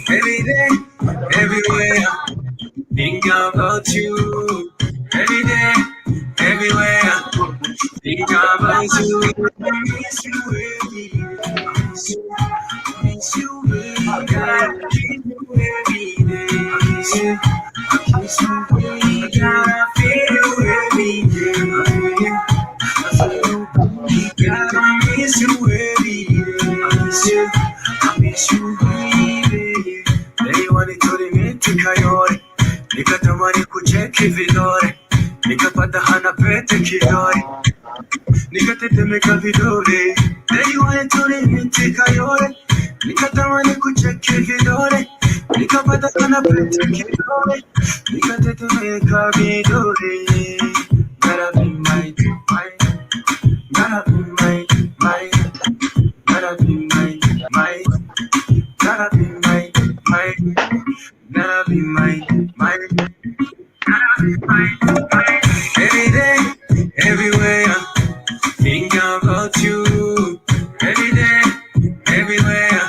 Every day, everywhere, think about you. Every day, everywhere, think about you. I miss you every day. Miss you every day. I miss you every day. I miss you every day. I feel you every day. I miss you every day. I miss you baby. They wanted to limiti kayore. Nikatamani kucheki vidore. Nikapata hana pete kidore. Nikatetemeka vidore. They wanted to limiti kayore. Nikatamani kucheki vidore. Nikapata hana pete kidore. Nikatetemeka vidore. Gotta be mine, gotta be mine, gotta be mine, gotta be mine, gotta be mine, gotta be mine. Every day, everywhere, think about you. Every day, everywhere,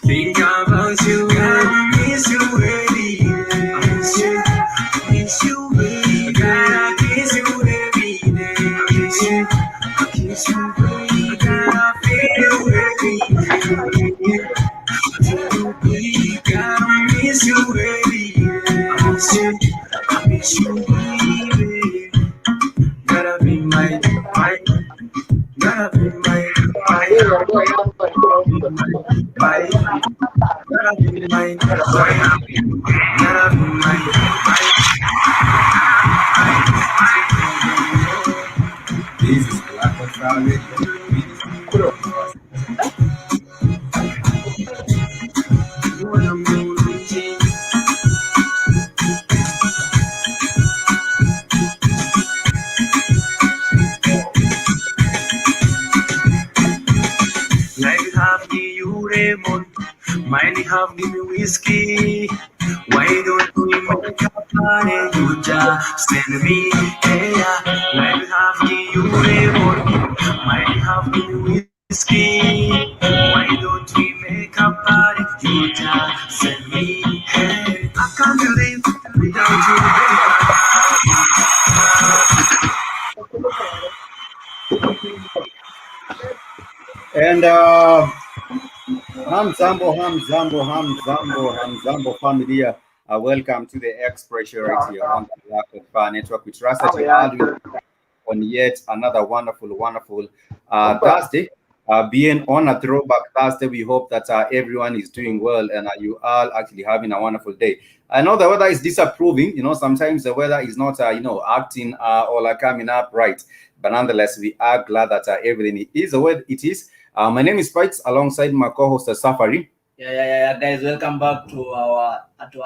think about you. I miss you every day. I miss you every day. I miss you every day. I miss you every day. I feel you every day. I miss you every day. I miss you baby. Gotta be mine, gotta be mine, gotta be mine, gotta be mine. This is Black Family. Like half give you lemon, mine half give me whiskey. Why don't we make a party? You just send me hey, like half give you lemon, mine half give me whiskey. Why don't we make a party? You just send me hey. I can't believe without you, baby. And Hamzambo family. Welcome to the Expression right here on the Black Fire Network. We trust that you are on yet another wonderful Thursday. Being on a throwback Thursday, we hope that everyone is doing well and you are actually having a wonderful day. I know the weather is disapproving. Sometimes the weather is not, acting or like coming up right. But nonetheless, we are glad that everything is the way it is. My name is Pikes, alongside my co-host Safari. Yeah, guys, welcome back to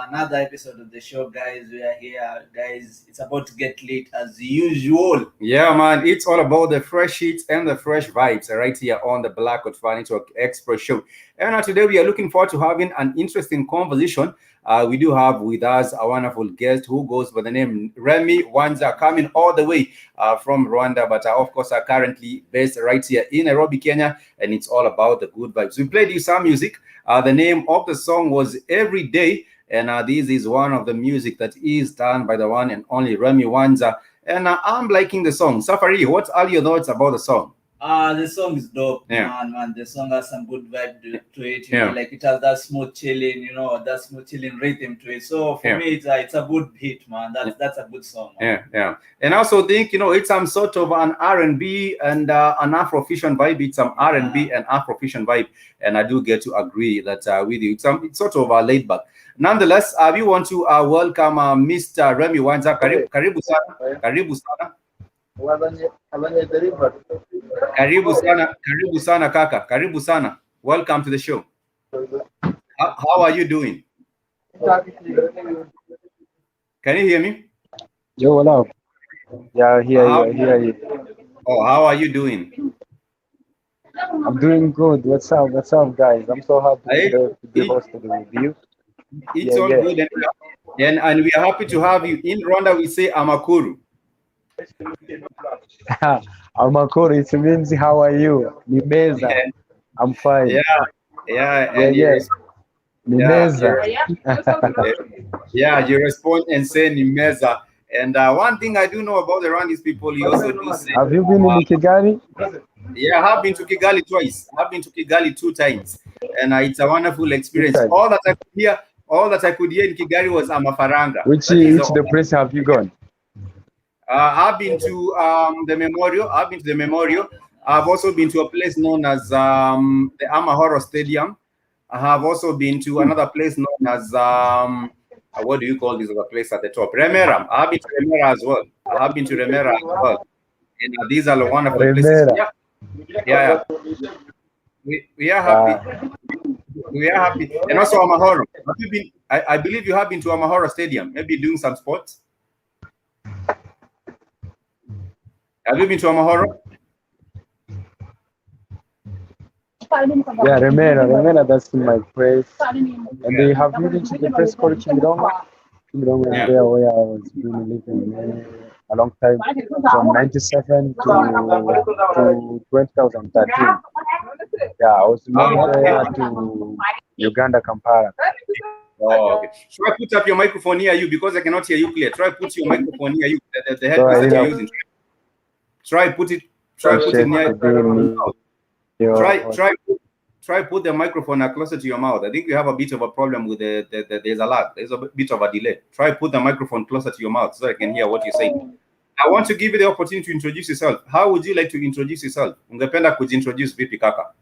another episode of the show, guys. We are here, guys. It's about to get late as usual. Yeah, man, it's all about the fresh hits and the fresh vibes right here on the Black Fire Network Express Show. And today we are looking forward to having an interesting conversation. We do have with us a wonderful guest who goes by the name Remy Wanjah, coming all the way from Rwanda, but of course are currently based right here in Nairobi, Kenya, and it's all about the good vibes. We played you some music. The name of the song was Every Day, and this is one of the music that is done by the one and only Remy Wanjah, and I'm liking the song. Safari, what are your thoughts about the song? The song is dope, man. The song has some good vibe to it, like it has that smooth chilling, that smooth chilling rhythm to it. So for me, it's a good hit, man. That's a good song, man. Yeah. And I also think, it's some sort of an R&B and an Afrofusion vibe. It's some R&B and Afrofusion vibe, and I do get to agree that with you. It's sort of laid back. Nonetheless, we want to welcome Mr. Remy Wanjah. Karibu sana. Karibu sana kaka, karibu sana. Welcome to the show. How are you doing? Can you hear me? Yo, what up? Yeah, I hear you. How, I hear you. how are you doing? I'm doing good. What's up? What's up, guys? I'm so happy It, today to be it, hosted with you. it's Yeah, all yeah. good. And we are happy to have you. In Rwanda, we say Amakuru. Amakuru, it means how are you? Nimeza. I'm Yeah, fine. yeah, Yeah, and yeah. yeah, Nimeza. you respond and say Nimeza. And one thing I do know about the Rwandese people, you also do say, Have you been in Kigali? yeah, I have been to Kigali twice. I've been to Kigali 2 times, and it's a wonderful Two experience. times. All that I could hear in Kigali was Amafaranga. Which That is which all. the place have you gone? I've been to the memorial. I've been to the memorial. I've also been to a place known as the Amahoro Stadium. I have also been to another place known as what do you call this other place at the top? Remera. I've been to Remera as well. I have been to Remera as well. And these are wonderful places. Remera. Yeah. We are happy. Uh, We are happy. And also Amahoro. Have you been? I believe you have been to Amahoro Stadium. Maybe doing some sports. Have you been to Amahoro? yeah, Remera. Remera, that's my place. And they have you been to the place called Kimirongo? Kimirongo is there where I was really living a long time, from 97 to 2013. Yeah, I was moving there to Uganda, Kampala. Oh, okay. Try put up your microphone near you because I cannot hear you clear. Try put your microphone near you. The So I headpiece that didn't you're have using. Try put it near. Try put the microphone closer to your mouth. I think you have a bit of a problem with there's a lag. There's a bit of a delay. Try put the microphone closer to your mouth so I can hear what you're saying. I want to give you the opportunity to introduce yourself. How would you like to introduce yourself? Ungependa kujintroduce vipi kaka?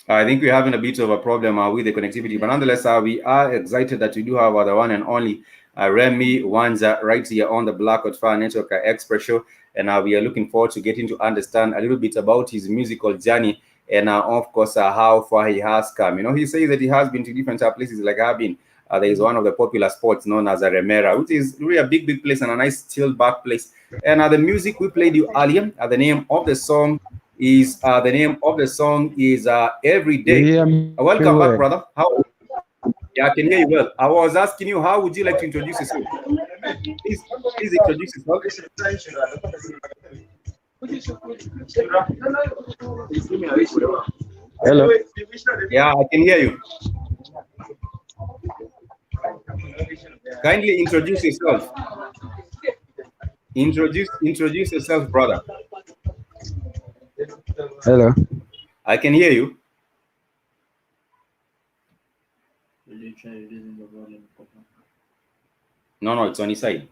I think we're having a bit of a problem with the connectivity, but nonetheless, we are excited that we do have the one and only Remy Wanjah right here on the Black Hot Fire Network Express Show, and we are looking forward to getting to understand a little bit about his musical journey and, of course, how far he has come. You know, he says that he has been to different places, like I've been. There is one of the popular spots known as a Remera, which is really a big place and a nice chilled back place. And the music we played you earlier, the name of the song is Every Day. Welcome back, brother. Yeah, I can hear you well. I was asking you, how would you like to introduce yourself? Please introduce yourself. Hello. Yeah, I can hear you. Kindly introduce yourself. Introduce yourself, brother. Hello. I can hear you. Will you try reducing the volume? No, it's on his side.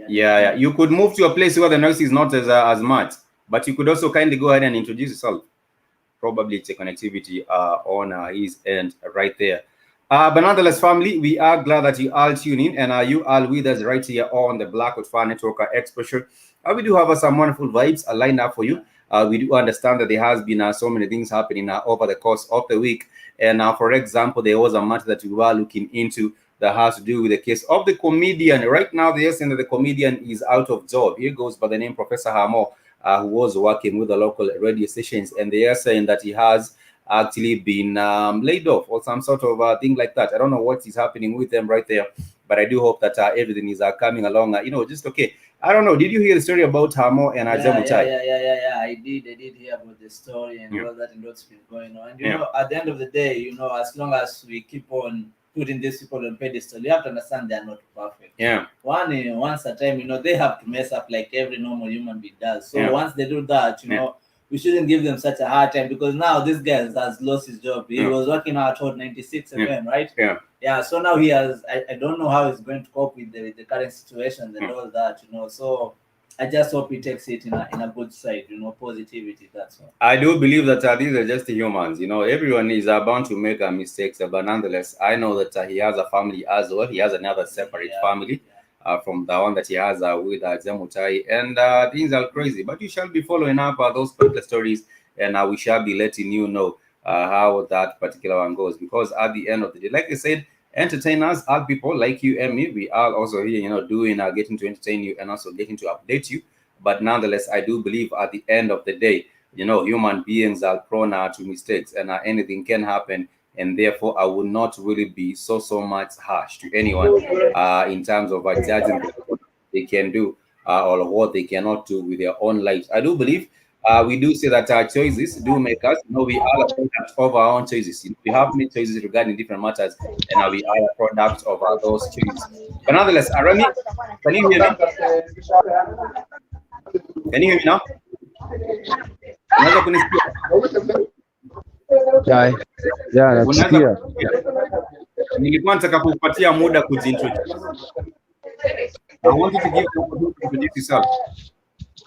Yeah. You could move to a place where the noise is not as much, but you could also kindly go ahead and introduce yourself. Probably it's a connectivity on his end right there. But nonetheless, family, we are glad that you all tune in and you are with us right here on the Black Hot Fire Network Expression. We do have some wonderful vibes lined up for you. We do understand that there has been so many things happening over the course of the week. And for example, there was a matter that we were looking into that has to do with the case of the comedian. Right now, they are saying that the comedian is out of job. He goes by the name Professor Hamo, who was working with the local radio stations, and they are saying that he has actually been laid off or some sort of thing like that. I don't know what is happening with them right there, but I do hope that everything is coming along, just okay. I don't know. Did you hear the story about Hamo and Azemutai? Yeah. I did hear about the story and all that and what's been going on. And you know, at the end of the day, as long as we keep on putting these people on pedestal, you have to understand they are not perfect. Yeah. Once a time, they have to mess up like every normal human being does. So once they do that, we shouldn't give them such a hard time because now this guy has lost his job. He was working out at 96 FM, right? Yeah. So now he has. I don't know how he's going to cope with the current situation and all that. So I just hope he takes it in a good side. Positivity. That's all. I do believe that these are just humans. Everyone is bound to make mistakes, but nonetheless, I know that he has a family as well. He has another separate family. from the one that he has with Zemutai, and things are crazy. But you shall be following up those particular stories, and we shall be letting you know how that particular one goes. Because at the end of the day, like I said, entertainers are people like you and me. We are also here, you know, doing getting to entertain you and also getting to update you. But nonetheless, I do believe at the end of the day, you know, human beings are prone to mistakes, and anything can happen. And therefore, I would not really be so much harsh to anyone in terms of judging what they can do or what they cannot do with their own lives. I do believe we do say that our choices do make us. You know, we are a product of our own choices. You know, we have made choices regarding different matters, and we are a product of those choices. But nonetheless, Remy, can you hear me? Can you hear me now? Unaweza kunisikia? Yeah, nakusikia. Nilikuwa nataka kukupatia muda kujiintroduce. I want you to give you introduce yourself.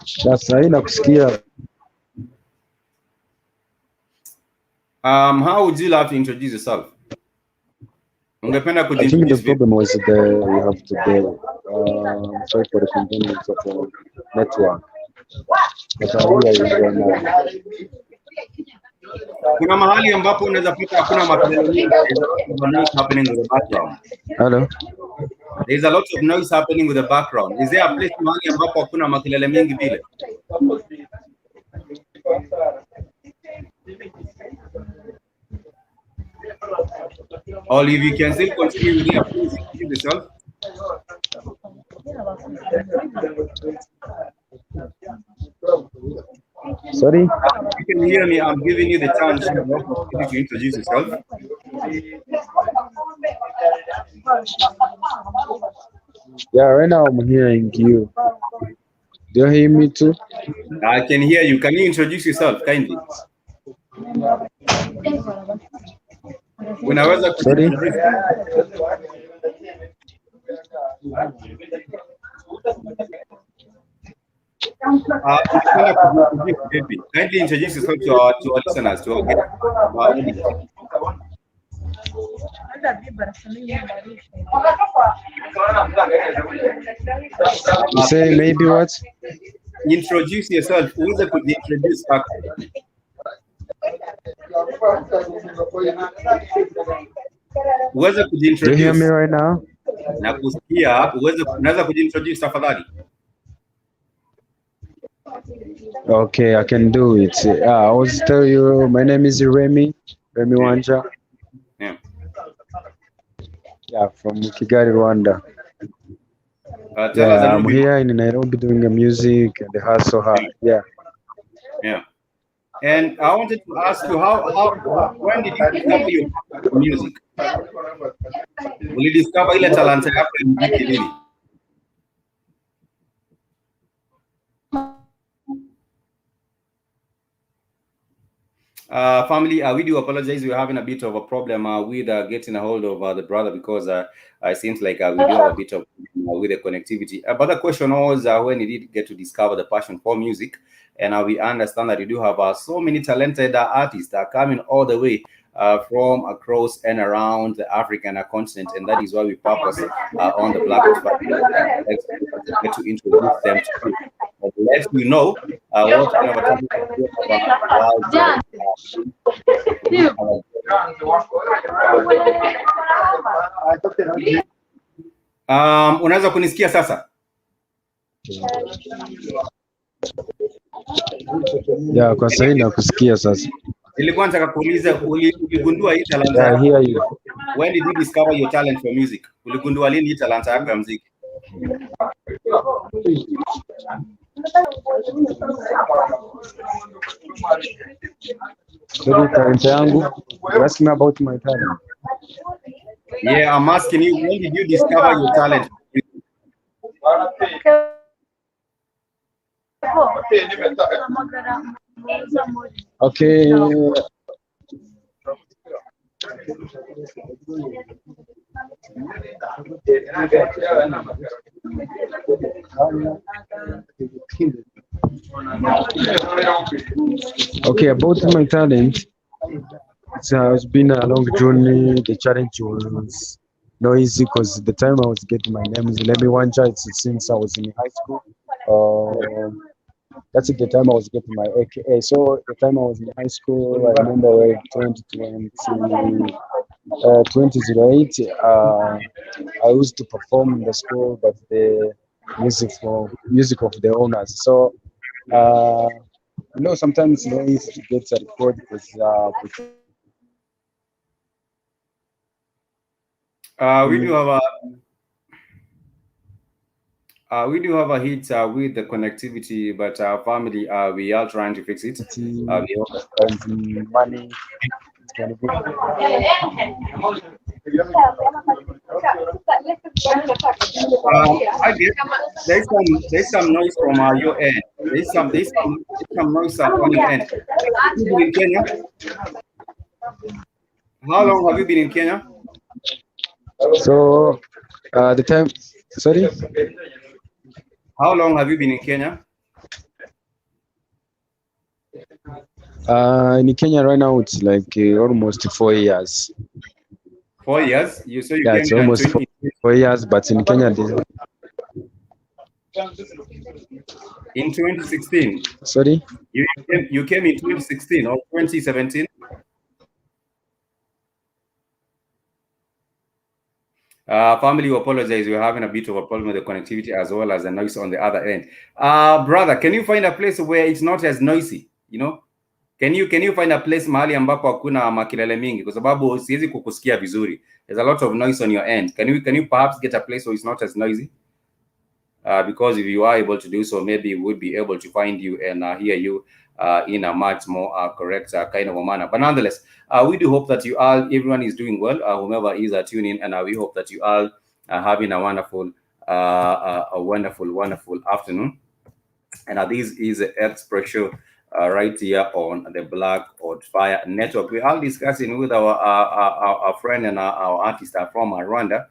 Sasa hii nakusikia. How would you like to introduce yourself? Ungependa I think the kujiintroduce vipi? problem was you have to go. Sorry for the convenience of the network. But I hear you right now. Kuna mahali ambapo unaweza pata hakuna makelele mengi. There's a lot of noise happening with the background. Hello? There's a lot of noise happening with the background. Is there a place mahali ambapo hakuna makelele mengi vile? Or if you can still continue with your please introduce yourself. Sorry? You can hear me. I'm giving you the chance to introduce yourself. Yeah, right now I'm hearing you. Do you hear me too? I can hear you. Can you introduce yourself kindly? Unaweza Sorry? Kindly introduce yourself to our listeners, to our audience. You say maybe what? Introduce yourself. Uweze kujiintroduce kaka. Uweze Do you hear me kujiintroduce. right now? Na kusikia, unaweza kujiintroduce tafadhali. Okay, I can do it. I was tell you, my name is Remy Wanjah. Yeah. Yeah, from Kigali, Rwanda. Tell us a I'm little bit. here in Nairobi doing the music and the hustle hard. Yeah. Yeah. And I wanted to ask you when did you discover your music? Ulidiscover ile talanta yako ya muziki lini? Family, we do apologize. We're having a bit of a problem with getting a hold of the brother because it seems like we do have a bit of with the connectivity. But the question was when you did get to discover the passion for music, and we understand that you do have so many talented artists that are coming all the way from across and around the African continent, and that is why we purpose on the Black Let's get to introduce them to you. Let you know what kind of a topic unaweza kunisikia sasa? Yeah, kwa sasa nakusikia sasa. Nilikuwa nataka kuuliza uligundua hii talanta Yeah, I hear you. When did you discover your talent for music? Uligundua lini hii talanta yako ya muziki? Sorry, talent yangu. You're asking me about my talent. Yeah, I'm asking you, when did you discover your talent? Okay. Okay, about my talent, it has been a long journey. The challenge was noisy because the time I was getting my name is Remy Wanjah. It's since I was in high school. That's the time I was getting my AKA. So the time I was in high school, I remember 2008. I used to perform in the school, but the music of the owners. So sometimes noise gets a record because we do have a hit with the connectivity, but our family, we are trying to fix it. and money. It's gonna be. I guess there's some noise from your end. There's some noise on your end. Have you been in Kenya? How long have you been in Kenya? So the time. Sorry. How long have you been in Kenya? In Kenya right now, it's like almost 4 years. 4 years? You Yeah, came it's here almost 4 years, but in Kenya, in 2016. sorry. You came in 2016 or 2017? Family, you apologize. We're having a bit of a problem with the connectivity as well as the noise on the other end. Brother, can you find a place where it's not as noisy? Can you find a place mahali ambapo hakuna makelele mingi, kwa sababu siwezi kukusikia vizuri. There's a lot of noise on your end. Can you perhaps get a place where it's not as noisy? Because if you are able to do so, maybe we would be able to find you and hear you in a much more correct kind of a manner. But nonetheless, we do hope that everyone is doing well, whomever is tuning in, and we hope that you all are having a wonderful afternoon. And this is the Express Show right here on the Black Hot Fire Network. We are discussing with our friend and our artist from Rwanda.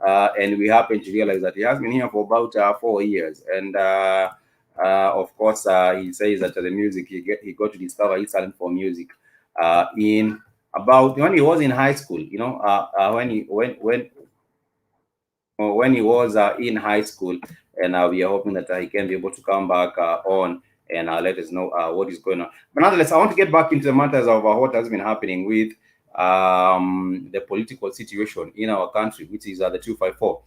And we happen to realize that he has been here for about 4 years. And of course, he says that the music he got to discover his talent for music in about when he was in high school. When he was in high school, and we are hoping that he can be able to come back on and let us know what is going on. But nonetheless, I want to get back into the matters of what has been happening with the political situation in our country, which is the 254.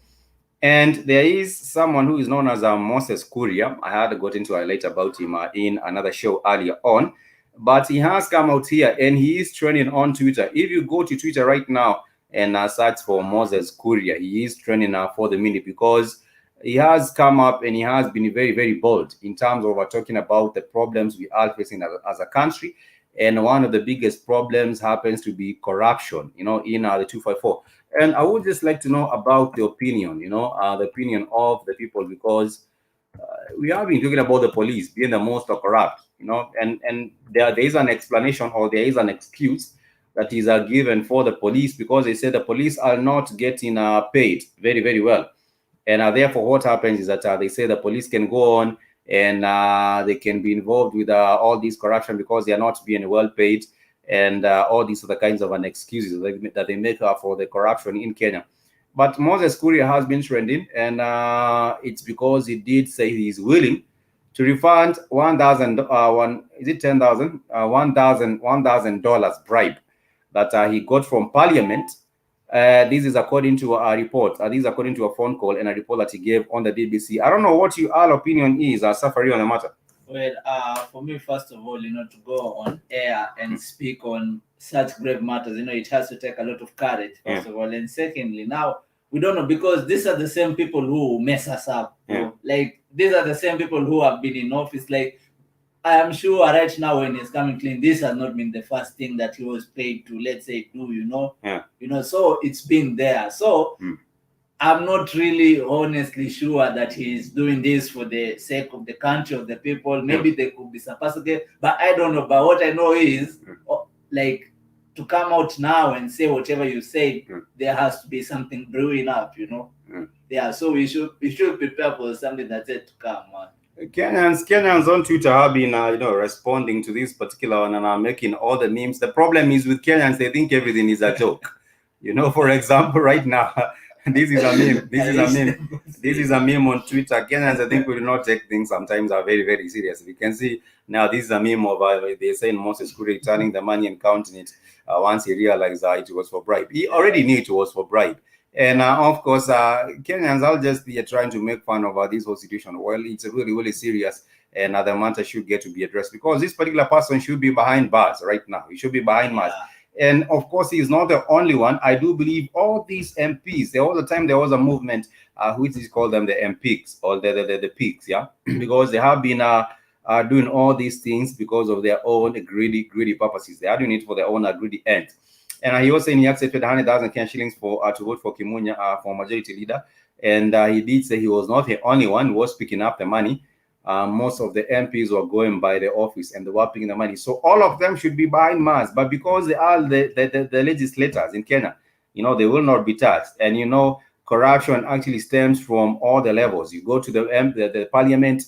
And there is someone who is known as Moses Kuria. I had got into a later about him in another show earlier on, but he has come out here and he is trending on Twitter. If you go to Twitter right now and search for Moses Kuria, he is trending for the minute because he has come up and he has been very, very bold in terms of talking about the problems we are facing as a country. And one of the biggest problems happens to be corruption, in the 254. And I would just like to know about the opinion, the opinion of the people, because we have been talking about the police being the most corrupt, and there is an explanation or there is an excuse that is given for the police because they say the police are not getting paid very, very well. And therefore, what happens is that they say the police can go on and they can be involved with all this corruption because they are not being well paid, and all these other kinds of excuses that they make for the corruption in Kenya. But Moses Kuria has been trending, and it's because he did say he is willing to refund $1,000 bribe that he got from Parliament. This is according to a report. This is according to a phone call and a report that he gave on the BBC. I don't know what your opinion is, Safari, on the matter. Well, for me, first of all, to go on air and speak on such grave matters, it has to take a lot of courage, first of all. And secondly, now, we don't know, because these are the same people who mess us up. Like, these are the same people who have been in office. Like, I am sure right now when he's coming clean, this has not been the first thing that he was paid to, let's say, do, so it's been there. So I'm not really honestly sure that he's doing this for the sake of the country, of the people. Maybe there could be some personal, but I don't know. But what I know is, like, to come out now and say whatever you say, there has to be something brewing up, Yeah, so we should prepare for something that's yet to come, man. Kenyans on Twitter have been, responding to this particular one and are making all the memes. The problem is with Kenyans, they think everything is a joke. For example, right now, This is a meme. This is a meme. This is a meme on Twitter. Kenyans, I think, will not take things sometimes are very, very serious. We can see now this is a meme of they saying Moses Kuri returning the money and counting it once he realized that it was for bribe. He already knew it was for bribe. And of course, Kenyans, I'll just be trying to make fun of this whole situation. Well, it's really, really serious, and the matter should get to be addressed because this particular person should be behind bars right now. He should be behind bars. And of course, he is not the only one. I do believe all these MPs, all the time there was a movement which is called them the MPs or the pigs, yeah, because they have been doing all these things because of their own greedy purposes. They are doing it for their own greedy ends. And he was saying he accepted 100,000 Kenyan shillings for to vote for Kimunya for majority leader. And he did say he was not the only one who was picking up the money. Most of the MPs were going by the office and they were picking the money. So all of them should be behind bars. But because they are the legislators in Kenya, they will not be taxed. And corruption actually stems from all the levels. You go to the parliament,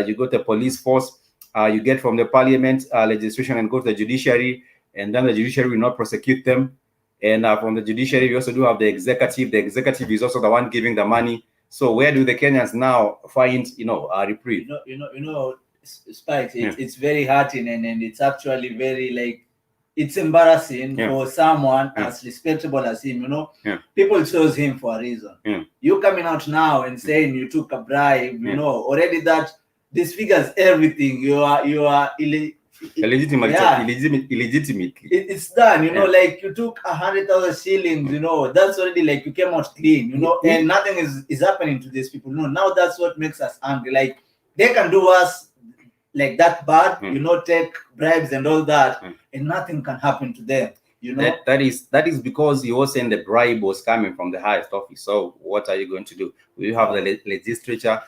you go to the police force, you get from the parliament legislation and go to the judiciary, and then the judiciary will not prosecute them. And from the judiciary, we also do have the executive. The executive is also the one giving the money. So where do the Kenyans now find, a reprieve? Spikes, it's very hurting and it's actually very it's embarrassing for someone as respectable as him. People chose him for a reason. You coming out now and saying you took a bribe, already that this figures everything. You are illegitimate. It's done, you took 100,000 shillings, that's already you came out clean, and nothing is happening to these people. Now that's what makes us angry. They can do us that bad, take bribes and all that, and nothing can happen to them. That is because you were saying the bribe was coming from the highest office. So what are you going to do? We have the legislature,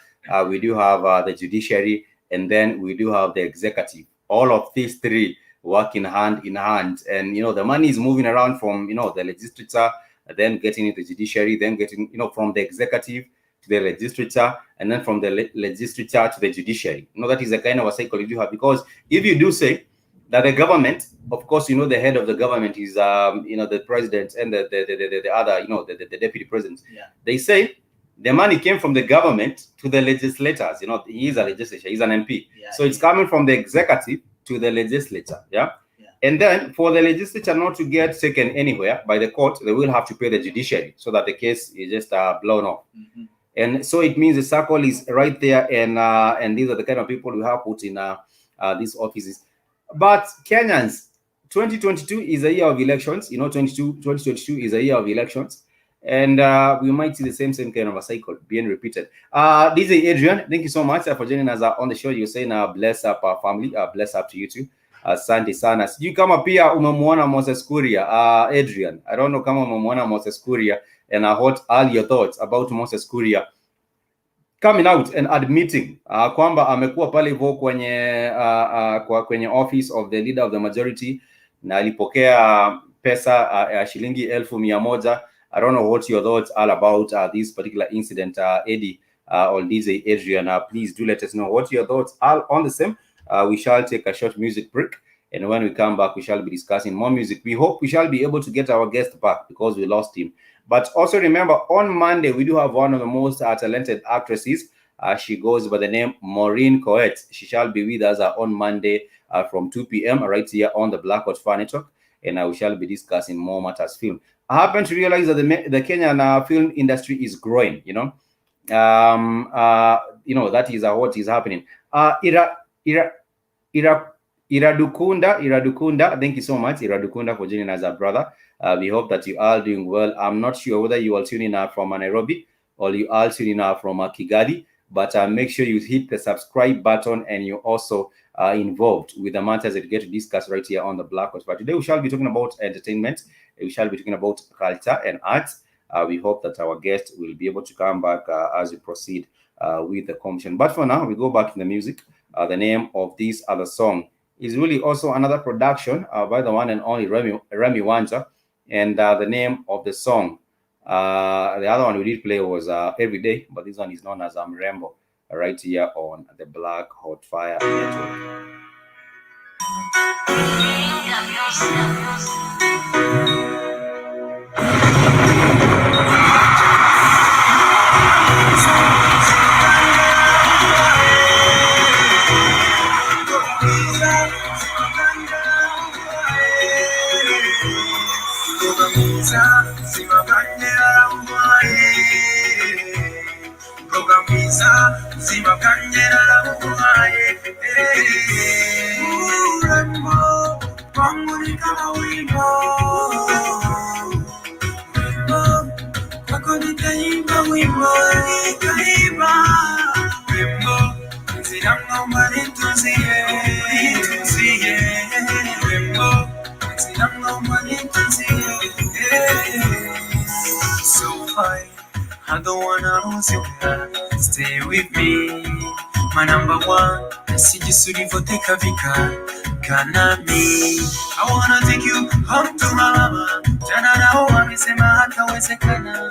we do have the judiciary, and then we do have the executive. All of these three working hand in hand, and the money is moving around from the legislature, then getting into the judiciary, then getting from the executive to the legislature, and then from the legislature to the judiciary. That is a kind of a cycle you do have, because if you do say that the government, of course, the head of the government is the president and the other the deputy president. They say the money came from the government to the legislators. He is a legislature, he's an MP. So it's coming from the executive to the legislature. And then for the legislature not to get taken anywhere by the court, they will have to pay the judiciary so that the case is just blown off. And so it means the circle is right there, and these are the kind of people we have put in these offices. But Kenyans, 2022 is a year of elections. 2022 is a year of elections. And we might see the same kind of a cycle being repeated. DJ Adrian, thank you so much for joining us on the show. You're saying bless up our family, bless up to you too. Asante sana. Sijui kama pia umemwona Moses Kuria, Adrian. I don't know kama umemwona Moses Kuria, and what are your thoughts about Moses Kuria coming out and admitting kwamba amekuwa pale hivyo kwenye office of the leader of the majority na alipokea pesa ya shilingi 1,100. I don't know what your thoughts are about this particular incident, Eddie or DJ Adrian. Please do let us know what your thoughts are on the same. We shall take a short music break, and when we come back, we shall be discussing more music. We hope we shall be able to get our guest back because we lost him. But also remember, on Monday, we do have one of the most talented actresses. She goes by the name Maureen Coet. She shall be with us on Monday from 2 p.m. right here on the Black Hot Fan Network, and we shall be discussing more matters film. I happen to realize that the Kenyan film industry is growing. That is what is happening. Iradukunda, thank you so much, Iradukunda, for joining us, our brother. We hope that you are doing well. I'm not sure whether you are tuning in from Nairobi or you are tuning in from Kigali, but make sure you hit the subscribe button and you also involved with the matters that we get to discuss right here on the Black Hot. But today we shall be talking about entertainment. We shall be talking about culture and arts. We hope that our guest will be able to come back as we proceed with the conversation. But for now, we go back to the music. The name of this other song is really also another production by the one and only Remy Wanjah. And the name of the song, the other one we did play was Every Day, but this one is known as Rembo, right here on the Black Hot Fire Network. So fine, I don't wanna lose you, girl. Stay with me, my number one. Sijisuri vote kavika, kanami. I wanna take you home to mama. Jana nao wamesema hatawezekana.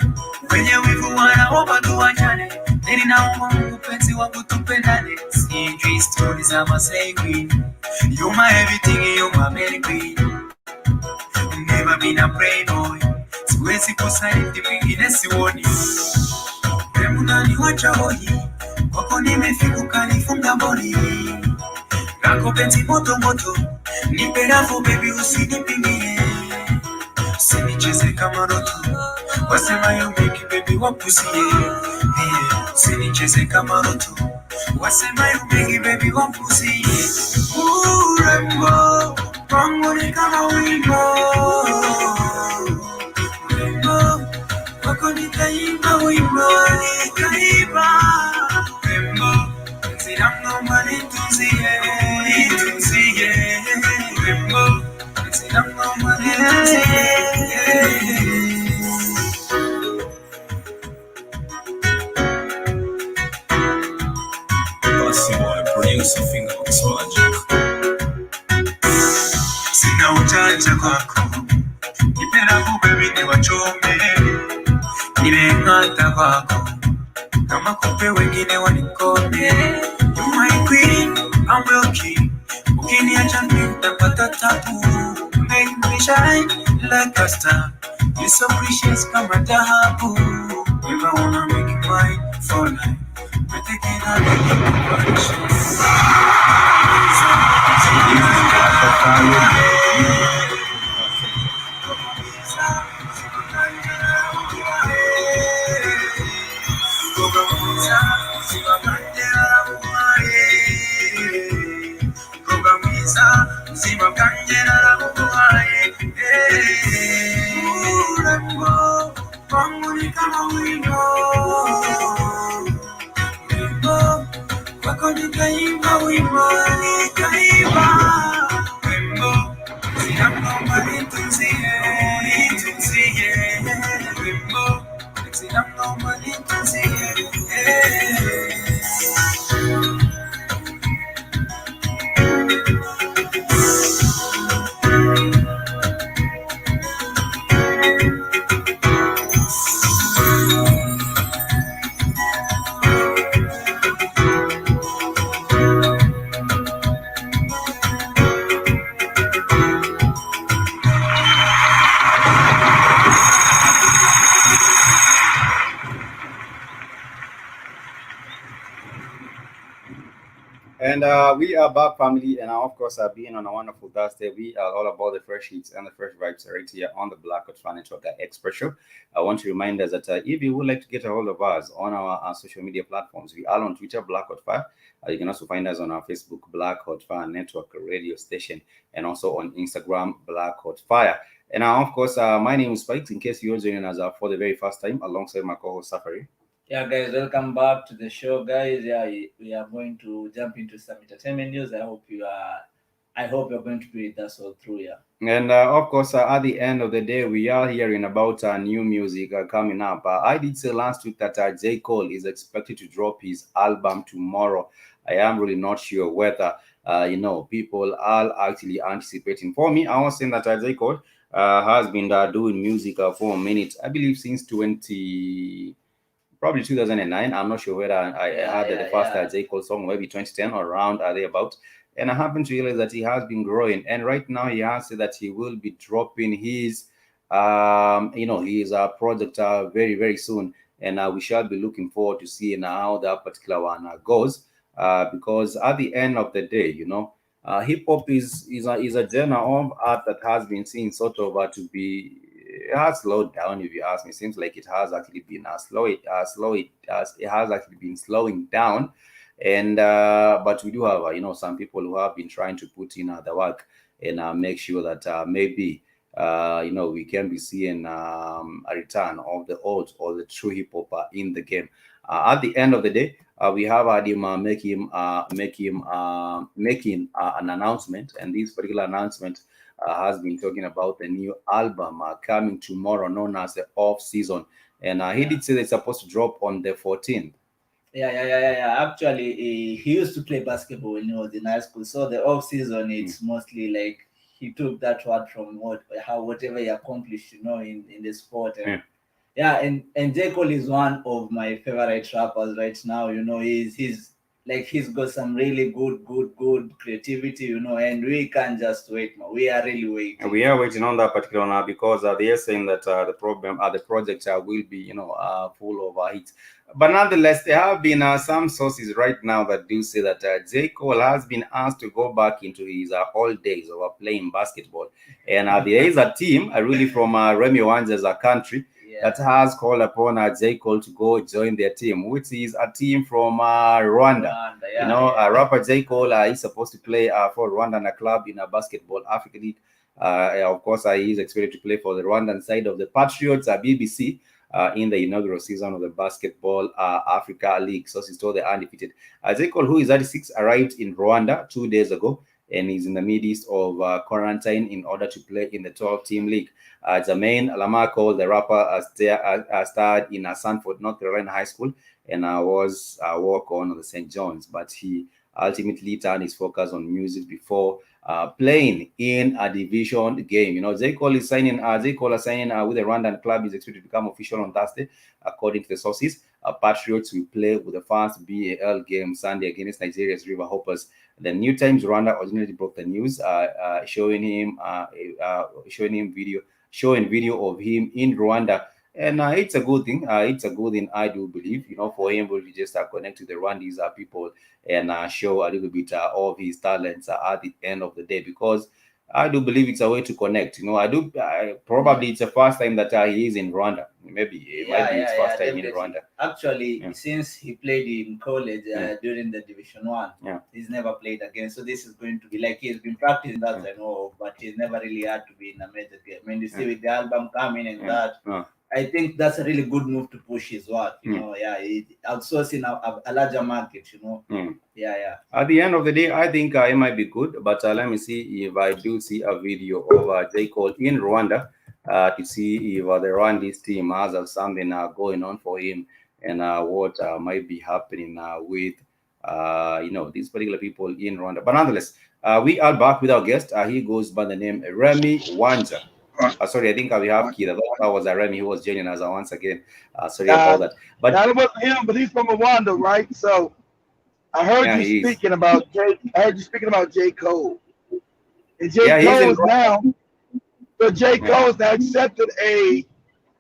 Wenye wivu wanaomba tuachane. Nini naomba Mungu penzi wangu tupendane. Sijui stories za Masai Queen. You're my everything, you're my Mary Queen. Never been a playboy. Siwezi kusaliti mwingine sioni. Remuna wacha hoi. Wako nimefika nifunga boli. Rako penzi moto moto. Nipe rafu baby usinipimie. Usinicheze kama roto. Wasema you make it baby wapusie. Usinicheze kama roto. Wasema you make it baby wapusie. Urembo wangu ni kama wimbo. Wako nitaimba wimbo, nitaimba wimbo. Zinangoma nitunzie, nitunzie wimbo. Zinangoma nitunzie. Sina ujanja kwako, nipenda baby niwachome. Nimeng'ata kwako, kama kupe wengine wanikome. You my queen, I'm your king. Ukiniacha nitapata tabu. Make me shine like a star. You're so precious kama dhahabu. If I wanna make you mine for life, I take it out of your And we are back, family, and of course, being on a wonderful Thursday, we are all about the fresh hits and the fresh vibes right here on the Black Hot Fan Network Express Show. I want to remind us that if you would like to get a hold of us on our social media platforms, we are on Twitter, Black Hot Fan. You can also find us on our Facebook, Black Hot Fan Network radio station, and also on Instagram, Black Hot Fire. And of course, my name is Spikes, in case you're joining us for the very first time, alongside my co-host, Safari. Yeah, guys, welcome back to the show, guys. Yeah, we are going to jump into some entertainment news. I hope you're going to be with us all through. Yeah. And of course, at the end of the day, we are hearing about new music coming up. I did say last week that J. Cole is expected to drop his album tomorrow. I am really not sure whether people are actually anticipating. For me, I was saying that J. Cole has been doing music for a minute. I believe since 2009. I'm not sure whether I had the first J. Cole song, maybe 2010 or around thereabout. And I happen to realize that he has been growing. And right now he has said that he will be dropping his, his project very, very soon. And we shall be looking forward to seeing how that particular one goes. Because at the end of the day, hip hop is a genre of art that has been seen sort of to be it has slowed down. If you ask me, it seems like it has actually been it has actually been slowing down. And but we do have some people who have been trying to put in the work and make sure that maybe we can be seeing a return of the old or the true hip hop in the game. At the end of the day, we have had him making an announcement, and this particular announcement has been talking about the new album coming tomorrow, known as the Off Season, and he did say that it's supposed to drop on the 14th. Yeah. Actually, he used to play basketball when he was in high school. So the off season, it's mostly like he took that word from whatever he accomplished, in the sport. And and J. Cole is one of my favorite rappers right now. He's got some really good creativity, and we can't just wait. We are really waiting. We are waiting on that particular now because they are saying that the project will be, full of hits. But nonetheless, there have been some sources right now that do say that J. Cole has been asked to go back into his old days of playing basketball. And there is a team really from Remy Wanjah's country that has called upon J. Cole to go join their team, which is a team from Rwanda. Rapper J. Cole is supposed to play for Rwandan club in a basketball Africa League. Of course, he is expected to play for the Rwandan side of the Patriots BBC. In the inaugural season of the Basketball Africa League. So he's told the undefeated. J. Cole, who is 36, arrived in Rwanda 2 days ago and is in the midst of quarantine in order to play in the 12-team league. Jermaine Lamako, the rapper, starred in Sanford, North Carolina High School and was a walk-on of the St. John's, but he ultimately turned his focus on music before playing in a division game. J. Cole is signing with the Rwandan club is expected to become official on Thursday, according to the sources. Patriots will play with the first BAL game Sunday against Nigeria's River Hoppers. The New Times Rwanda originally broke the news, showing video of him in Rwanda. And it's a good thing. It's a good thing, I do believe, for him to just connect to the Rwandese people and show a little bit of his talents at the end of the day, because I do believe it's a way to connect. Probably it's the first time that he is in Rwanda. Maybe it might be his first time in Rwanda. Actually, since he played in college during the Division 1, he's never played again. So this is going to be like he's been practicing that, I know, but he's never really had to be in a major game. When you see with the album coming and that, I think that's a really good move to push his work, outsourcing a larger market, At the end of the day, I think it might be good, but let me see if I do see a video of J. Cole in Rwanda to see if the Rwandese team has something going on for him and what might be happening with, these particular people in Rwanda. But nonetheless, we are back with our guest. He goes by the name Remy Wanjah. Sorry, I think we have Kira. That was Remy who was joining us once again. Sorry about that. But that wasn't him, but he's from Rwanda, right? So I heard you speaking about J. Cole. And J. Cole is now accepted a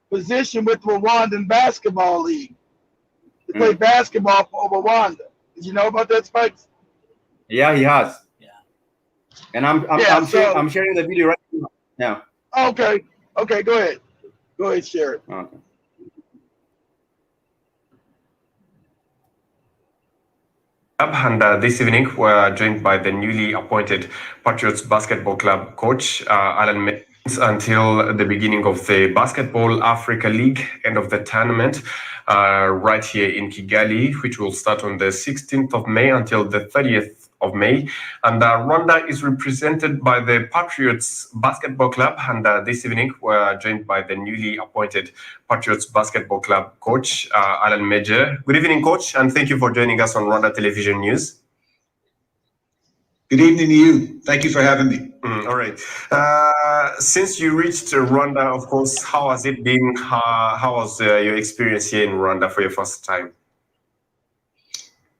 position with the Rwandan Basketball League to play basketball for Rwanda. Did you know about that, Spikes? Yeah, he has. Yeah. And I'm sharing the video right now. Yeah. Okay, go ahead. Go ahead, share it. Okay. And this evening, we're joined by the newly appointed Patriots Basketball Club coach, Alan May, until the beginning of the Basketball Africa League, end of the tournament, right here in Kigali, which will start on the 16th of May until the 30th of May. And Rwanda is represented by the Patriots Basketball Club. And this evening, we're joined by the newly appointed Patriots Basketball Club coach, Alan Major. Good evening, coach, and thank you for joining us on Rwanda Television News. Good evening to you. Thank you for having me. All right. Since you reached Rwanda, of course, how has it been? How was your experience here in Rwanda for your first time?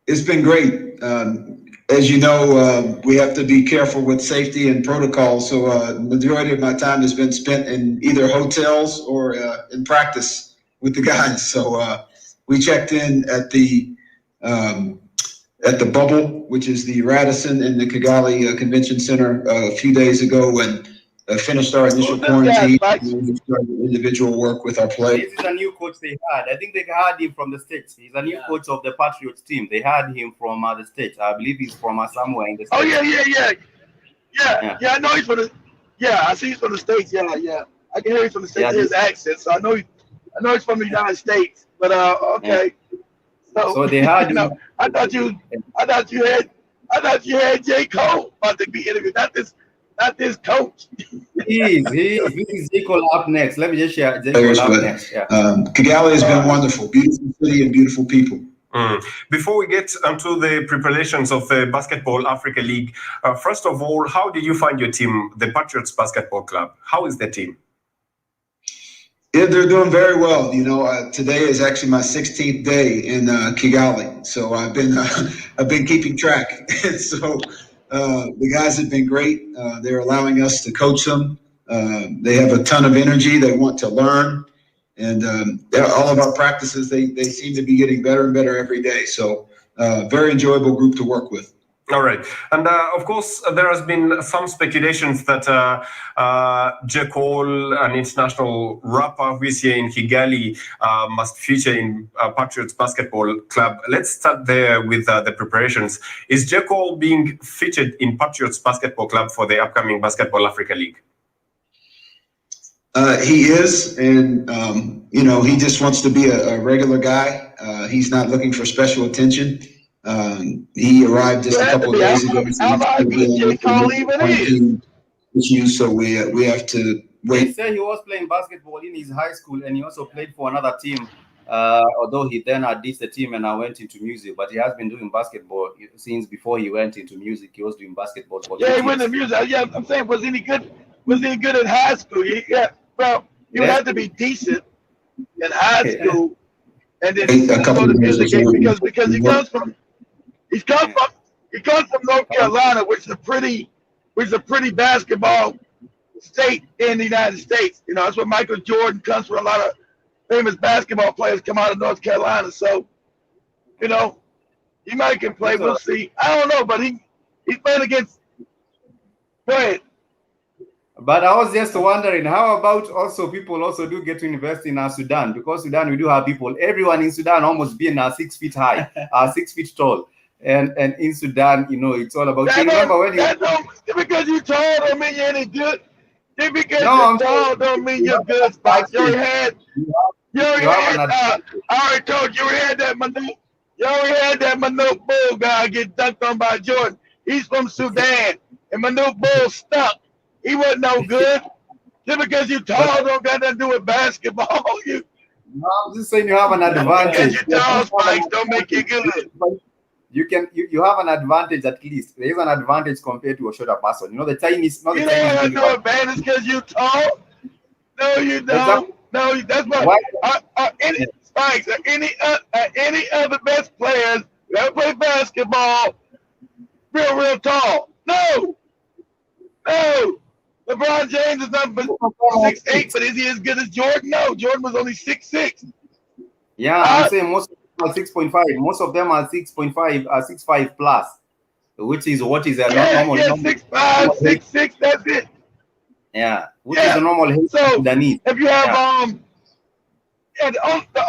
It's been great. As you know, we have to be careful with safety and protocol. So the majority of my time has been spent in either hotels or in practice with the guys. So we checked in at the Bubble, which is the Radisson in the Kigali Convention Center a few days ago. And finished our initial quarantine, and started individual work with our players. This is a new coach they had. I think they had him from the States. He's a new coach of the Patriots team. They had him from the States. I believe he's from somewhere in the States. Oh, yeah. I know he's from the. Yeah, I see he's from the States. Yeah. I can hear he's from the States. His accent, so I know he's from the United States. But okay. So they had. You know, I thought you had J. Cole about to be interviewed. Not this coach. He is J. Cole up next. Let me just share J. Cole up next. Yeah. Kigali has been wonderful, beautiful city and beautiful people. Before we get onto the preparations of the Basketball Africa League, first of all, how did you find your team, the Patriots Basketball Club? How is the team? Yeah, they're doing very well. You know, today is actually my 16th day in Kigali, so I've been keeping track. So the guys have been great. They're allowing us to coach them. They have a ton of energy. They want to learn. And all of our practices, they seem to be getting better and better every day. So very enjoyable group to work with. All right. And of course, there has been some speculations that J. Cole, an international rapper who is here in Kigali, must feature in Patriots Basketball Club. Let's start there with the preparations. Is J. Cole being featured in Patriots Basketball Club for the upcoming Basketball Africa League? He is, and you know, he just wants to be a regular guy. He's not looking for special attention. He arrived just a couple of days ago. So we have to wait. He said he was playing basketball in his high school, and he also played for another team. Although he then ditched the team and went into music, but he has been doing basketball since before he went into music. He was doing basketball for he went into music. Yeah, I'm saying, was he good? Was he good in high school? Well, you had to be decent in high school, and then go to music because he comes from North Carolina, which is a pretty basketball state in the United States. You know, that's where Michael Jordan comes from. A lot of famous basketball players come out of North Carolina. So, you know, he might can play. We'll see. I don't know, but he's playing against. Go ahead. But I was just wondering, how about also people also do get to invest in Sudan? Because Sudan, we do have people, everyone in Sudan almost being 6 feet high, 6 feet tall. And in Sudan, you know, it's all about. Because you're tall don't mean you're any good. Just because you're tall don't mean you're good. I already told you, you already had that Manute Bull guy get dunked on by Jordan. He's from Sudan, and Manute Bull stuck. He wasn't no good. Just because you're tall don't got nothing to do with basketball. No, I'm just saying you have an advantage. Because you're tall, spikes don't make you good. You have an advantage at least. There is an advantage compared to a shorter person. You know, the Chinese. You don't have no advantage because you're tall. No, you don't. No, that's why. Any other best players who ever play basketball real tall? No. LeBron James is not 6'8", but is he as good as Jordan? No, Jordan was only 6'6". Yeah, I'm saying most of them are 6.5. Most of them are 6.5, 6'5 plus, which is what is a normal. Yeah, 6'5", 6'6", that's it. Yeah, which is a normal. So if you have the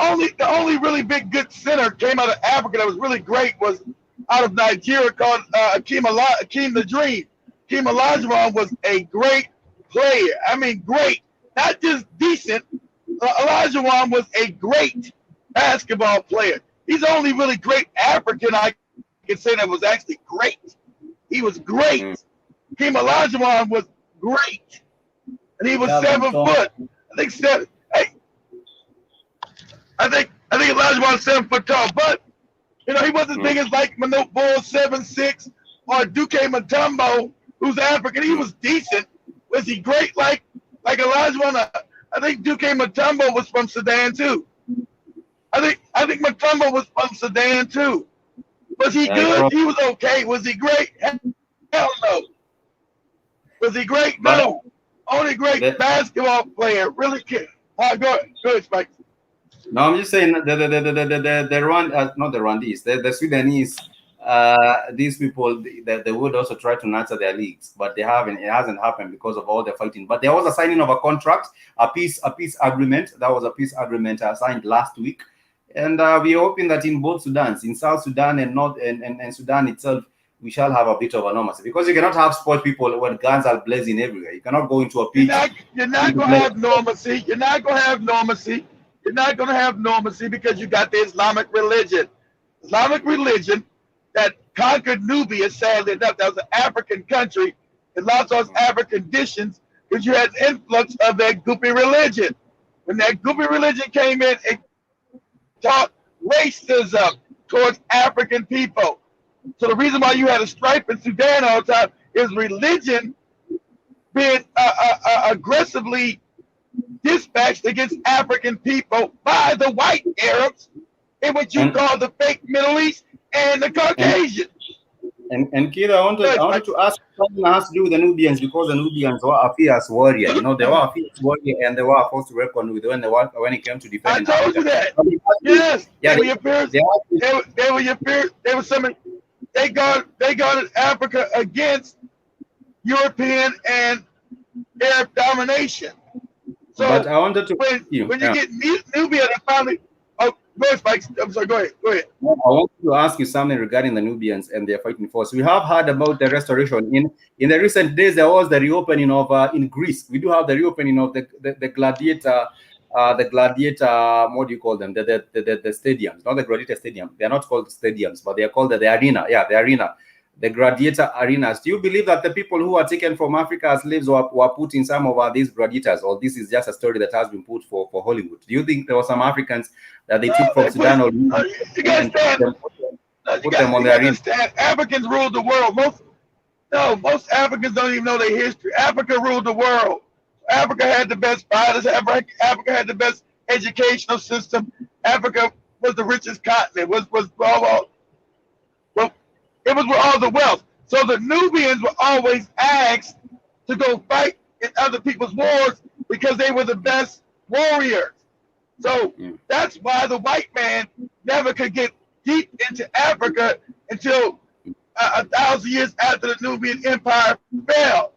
only really big good center came out of Africa that was really great was out of Nigeria called Akeem the Dream. Akeem Olajuwon was a great player. I mean, great, not just decent. Olajuwon was a great basketball player. He's the only really great African I can say that was actually great. He was great. Akeem Olajuwon was great, and he was 7 foot. I think Olajuwon 7 foot tall, but you know he wasn't as big as like Manute Bull 7'6" or Duke Mutombo, who's African. He was decent. Was he great like Olajuwon? I think Duke Mutombo was from Sudan too. I think Mutombo was from Sudan too. Was he good? He was okay. Was he great? Hell no. Was he great? No. Only great basketball player really can. Go ahead, Spike. No, I'm just saying the Rwandese, not the Rwandese, the Sudanese these people they would also try to nurture their leagues, but they haven't. It hasn't happened because of all the fighting. But there was a signing of a contract, a peace agreement. That was a peace agreement signed last week, and we're hoping that in both Sudans, in South Sudan and North and Sudan itself, we shall have a bit of a normalcy, because you cannot have sport people when guns are blazing everywhere. You cannot go into a pitch. You're not going to have normalcy. You're not going to have normalcy. You're not going to have normalcy because you got the Islamic religion. Islamic religion that conquered Nubia, sadly enough. That was an African country. It lost all its African conditions because you had the influx of that Guppy religion. When that Guppy religion came in, it taught racism towards African people. So the reason why you had a stripe in Sudan all the time is religion being aggressively dispatched against African people by the white Arabs in what you call the fake Middle East and the Caucasians. And Kira, I wanted to ask something that has to do with the Nubians, because the Nubians were a fierce warrior. You know, they were a fierce warrior, and they were forced to reckon with when it came to defending. I told you that. Yes, they were your peers. They were your peers. They were some. They guarded Africa against European and Arab domination. So but I wanted to when you get Nubia, they finally. Oh, go ahead, Spike. I'm sorry. Go ahead. I want to ask you something regarding the Nubians and their fighting force. We have heard about the restoration in the recent days. There was the reopening of in Greece. We do have the reopening of the gladiator. What do you call them? The stadiums, not the gladiator stadium. They are not called stadiums, but they are called the arena. Yeah, the arena. The gladiator arenas. Do you believe that the people who are taken from Africa as slaves were put in some of these gladiators, or this is just a story that has been put for Hollywood? Do you think there were some Africans that they took from Sudan or you put them on the arena? Africans ruled the world. Most Africans don't even know their history. Africa ruled the world. Africa had the best fighters. Africa had the best educational system. Africa was the richest continent. It was with all the wealth. So the Nubians were always asked to go fight in other people's wars because they were the best warriors. So that's why the white man never could get deep into Africa until 1,000 years after the Nubian Empire fell.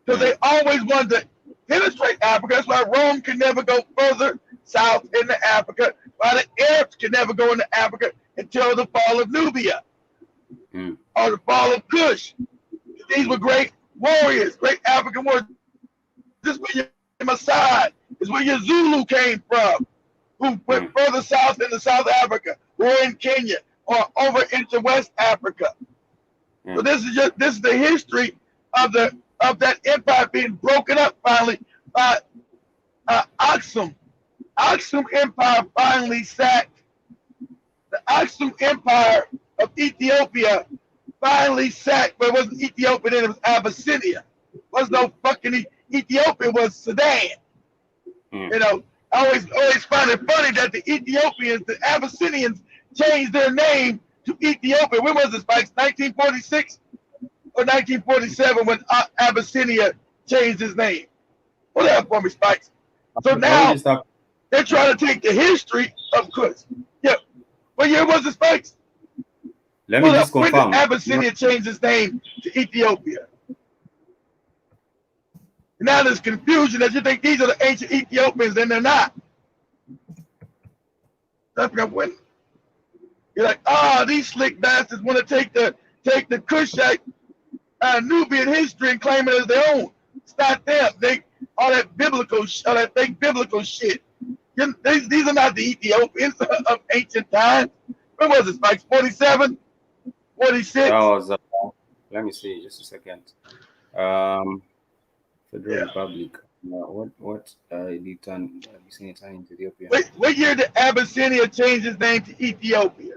Because they always wanted to penetrate Africa. That's why Rome could never go further south into Africa, why the Arabs could never go into Africa until the fall of Nubia. Or the fall of Kush. These were great warriors, great African warriors. This is where your Maasai, is where your Zulu came from, who went further south into South Africa, or in Kenya, or over into West Africa. So this is the history of that empire being broken up finally by Aksum. Aksum Empire finally sacked. The Aksum Empire of Ethiopia finally sacked, but it wasn't Ethiopia then, it was Abyssinia. It was no fucking Ethiopia, it was Sudan. You know, I always find it funny that the Ethiopians, the Abyssinians, changed their name to Ethiopia. When was this, Spikes? 1946 or 1947 when Abyssinia changed his name? Pull that up for me, Spikes. So now they're trying to take the history of Kush. Yeah. What year was it, Spikes? Let me just confirm. When did Abyssinia change its name to Ethiopia? Now there's confusion that you think these are the ancient Ethiopians, and they're not. When you're like, these slick bastards want to take the Kushite Nubian history and claim it as their own. It's not them. All that fake biblical shit. These are not the Ethiopians of ancient times. When was it, Spikes? 47? 46? That was, let me see, just a second. Federal Republic. What did Abyssinia turn into Ethiopia? What year did Abyssinia change its name to Ethiopia?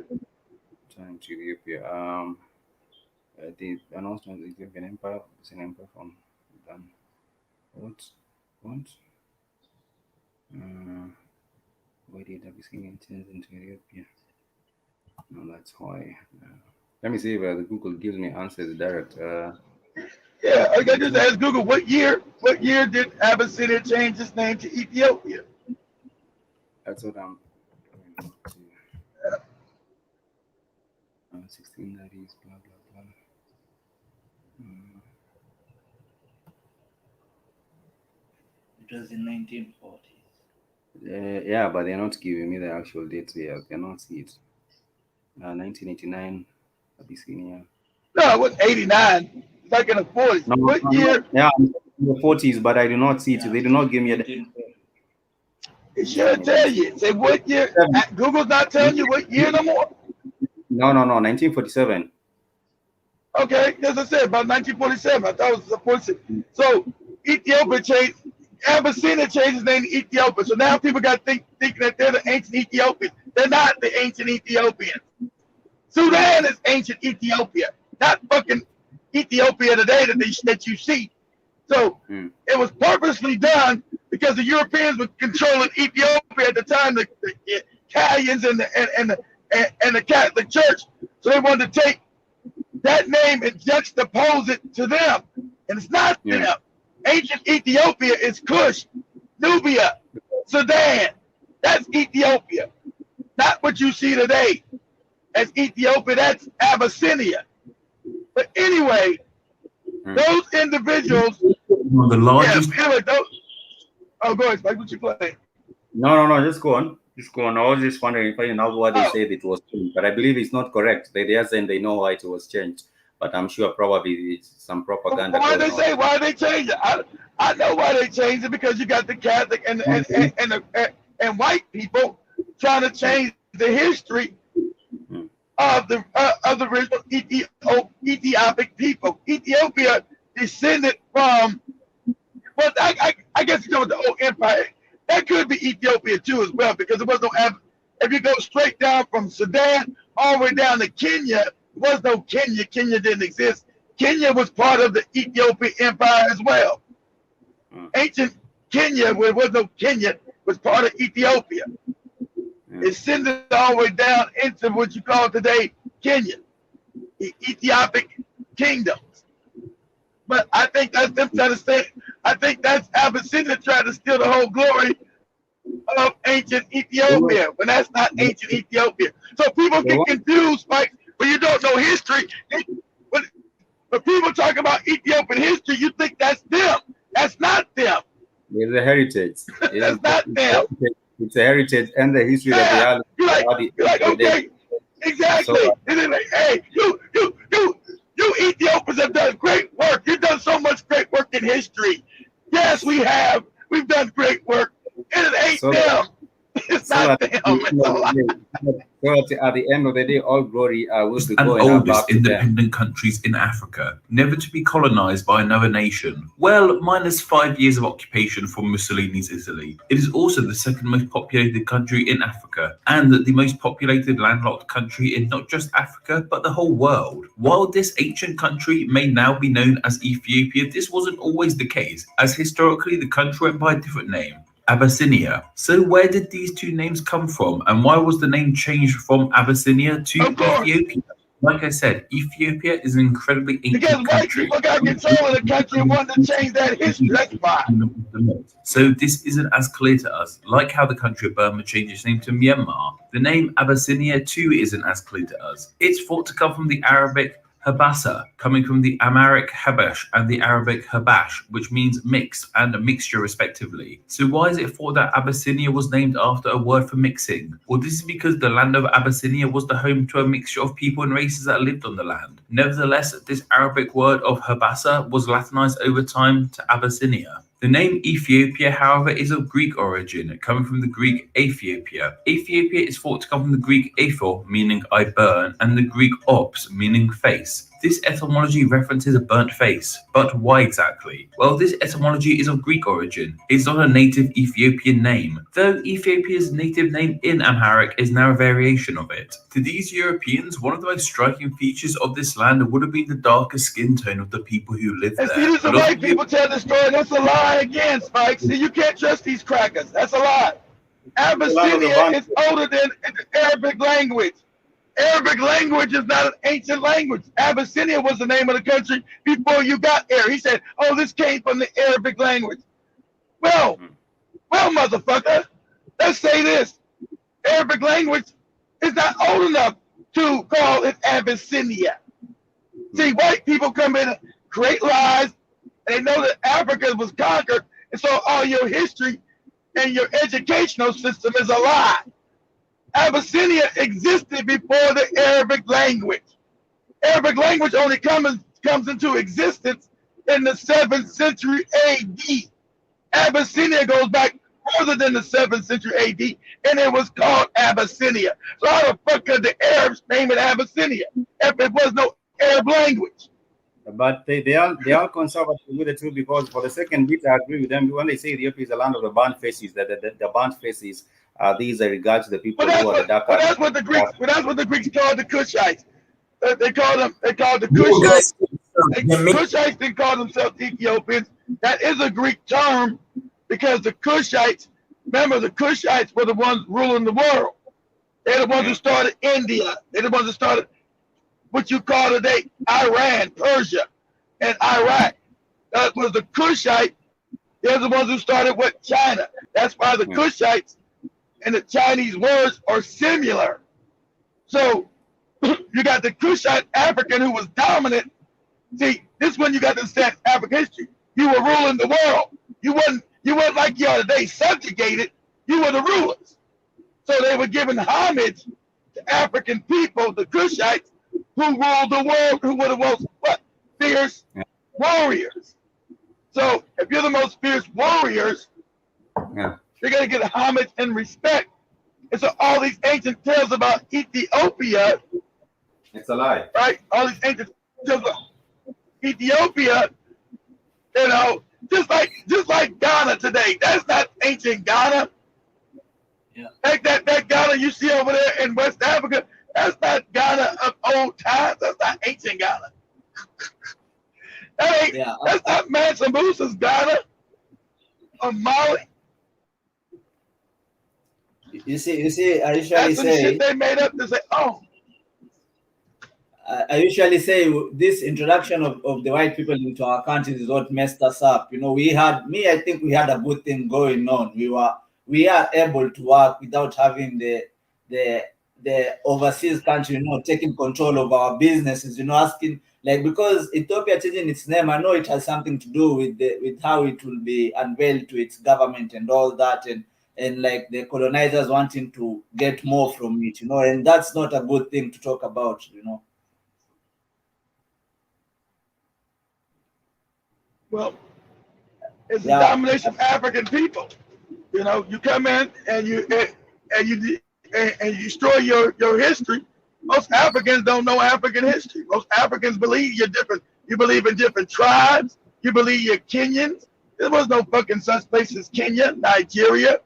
Turn to Ethiopia. The announcement of the Ethiopian Empire, Abyssinian Empire from Sudan. What? Why did Abyssinia change into Ethiopia? No, that's why. Let me see if the Google gives me answers direct. Yeah, I just ask Google what year did Abyssinia change its name to Ethiopia? That's what I'm. 1690s, blah blah blah. It was in 1940s. Yeah, but they're not giving me the actual dates here. I cannot see it. 1989, Abyssinia. No, it was 89. It's like in the 40s. No, What no, year? yeah, in the 40s, but I do not see it. They do not give me a. It should tell you. Say what year. Google's not telling you what year no more. No, 1947. Okay, as I said, about 1947. I thought it was 46. So Ethiopia changed. Abyssinia changed his name to Ethiopia. So now people got thinking that they're the ancient Ethiopians. They're not the ancient Ethiopians. Sudan is ancient Ethiopia, not fucking Ethiopia today that you see. So it was purposely done because the Europeans were controlling Ethiopia at the time, the Italians and the Catholic Church. So they wanted to take that name and juxtapose it to them, and it's not them. Ancient Ethiopia is Kush, Nubia, Sudan. That's Ethiopia, not what you see today as Ethiopia. That's Abyssinia. But anyway, those individuals. The largest. Oh, go ahead, Spike. What you playing? No. Just go on. I was just wondering if I know why they said it was changed, but I believe it's not correct. They are saying they know why it was changed, but I'm sure probably it's some propaganda. Why they change it? I know why they changed it, because you got the Catholic and white people trying to change the history of the original Ethiopic people. Ethiopia descended from, well, I guess you know the old empire. That could be Ethiopia too as well, because it was no. If you go straight down from Sudan all the way down to Kenya, there was no Kenya. Kenya didn't exist. Kenya was part of the Ethiopian Empire as well. Ancient Kenya, where there was no Kenya, was part of Ethiopia. It descended all the way down into what you call today Kenya, the Ethiopic kingdoms. But I think that's them trying to say. I think that's Abyssinia trying to steal the whole glory of ancient Ethiopia, when that's not ancient Ethiopia. So people get confused, Mike, when you don't know history. When people talk about Ethiopian history, you think that's them. That's not them. It's a heritage. That's not them. It's a heritage and the history that they are. You're like, okay, exactly. So, and then like, hey, you Ethiopians have done great work. You've done so much great work in history. Yes, we have. We've done great work. And it ain't them. It's not them. It's a lie. So at the end of the day, all glory was to and go oldest independent countries in Africa, never to be colonized by another nation. Well, minus 5 years of occupation from Mussolini's Italy. It is also the second most populated country in Africa, and the most populated landlocked country in not just Africa, but the whole world. While this ancient country may now be known as Ethiopia, this wasn't always the case, as historically the country went by a different name. Abyssinia. So where did these two names come from, and why was the name changed from Abyssinia to Ethiopia? Like I said, Ethiopia is an incredibly ancient country. Because white people got control of the country and wanted to change that history. That's why. So this isn't as clear to us, like how the country of Burma changed its name to Myanmar. The name Abyssinia too isn't as clear to us. It's thought to come from the Arabic Habasa, coming from the Amharic Habash and the Arabic Habash, which means mixed and a mixture respectively. So why is it thought that Abyssinia was named after a word for mixing? Well, this is because the land of Abyssinia was the home to a mixture of people and races that lived on the land. Nevertheless, this Arabic word of Habasa was Latinized over time to Abyssinia. The name Ethiopia, however, is of Greek origin, coming from the Greek Ethiopia. Ethiopia is thought to come from the Greek etho, meaning I burn, and the Greek ops, meaning face. This etymology references a burnt face, but why exactly? Well, this etymology is of Greek origin. It's not a native Ethiopian name, though Ethiopia's native name in Amharic is now a variation of it. To these Europeans, one of the most striking features of this land would have been the darker skin tone of the people who lived there. See, these are white people tell the story. That's a lie again, Spike. See, you can't trust these crackers. That's a lie. Abyssinia is older than the Arabic language. Arabic language is not an ancient language. Abyssinia was the name of the country before you got there. He said, oh, this came from the Arabic language. Well, motherfucker, let's say this. Arabic language is not old enough to call it Abyssinia. See, white people come in and create lies, and they know that Africa was conquered, and so all your history and your educational system is a lie. Abyssinia existed before the Arabic language. Arabic language only comes into existence in the 7th century AD. Abyssinia goes back further than the 7th century AD, and it was called Abyssinia. So how the fuck could the Arabs name it Abyssinia if it was no Arab language? But they are conservative with the truth, because for the second bit, I agree with them. When they say Ethiopia is the land of the burnt faces, the burnt faces, these are regards to the people who are the darker. But that's what the Greeks called the Cushites. They called the Cushites. Cushites didn't call themselves Ethiopians. That is a Greek term, because the Cushites, remember, the Cushites were the ones ruling the world. They're the ones who started India. They're the ones who started what you call today Iran, Persia, and Iraq. That was the Cushite. They're the ones who started with China. That's why the Cushites and the Chinese words are similar. So you got the Cushite African who was dominant. See, this is when you got to understand African history. You were ruling the world. You weren't like you are today, subjugated. You were the rulers. So they were giving homage to African people, the Cushites, who ruled the world, who were the most fierce warriors. So if you're the most fierce warriors, you're gonna get homage and respect. And so all these ancient tales about Ethiopia, it's a lie, right? All these ancient tales about Ethiopia, you know, just like Ghana today. That's not ancient Ghana. Yeah. Like that Ghana you see over there in West Africa, that's not Ghana of old times. That's not ancient Ghana. That's not Mansa Musa's Ghana or Mali. You see, I usually That's some say shit they made up to say, oh. I usually say this introduction of the white people into our country is what messed us up. You know, I think we had a good thing going on. We are able to work without having the overseas country, you know, taking control of our businesses, you know, asking, like, because Ethiopia changing its name, I know it has something to do with how it will be unveiled to its government and all that, and like the colonizers wanting to get more from it, you know, and that's not a good thing to talk about, you know. Well, it's the domination of African people. You know, you come in and you destroy your history. Most Africans don't know African history. Most Africans believe you're different. You believe in different tribes. You believe you're Kenyans. There was no fucking such place as Kenya, Nigeria,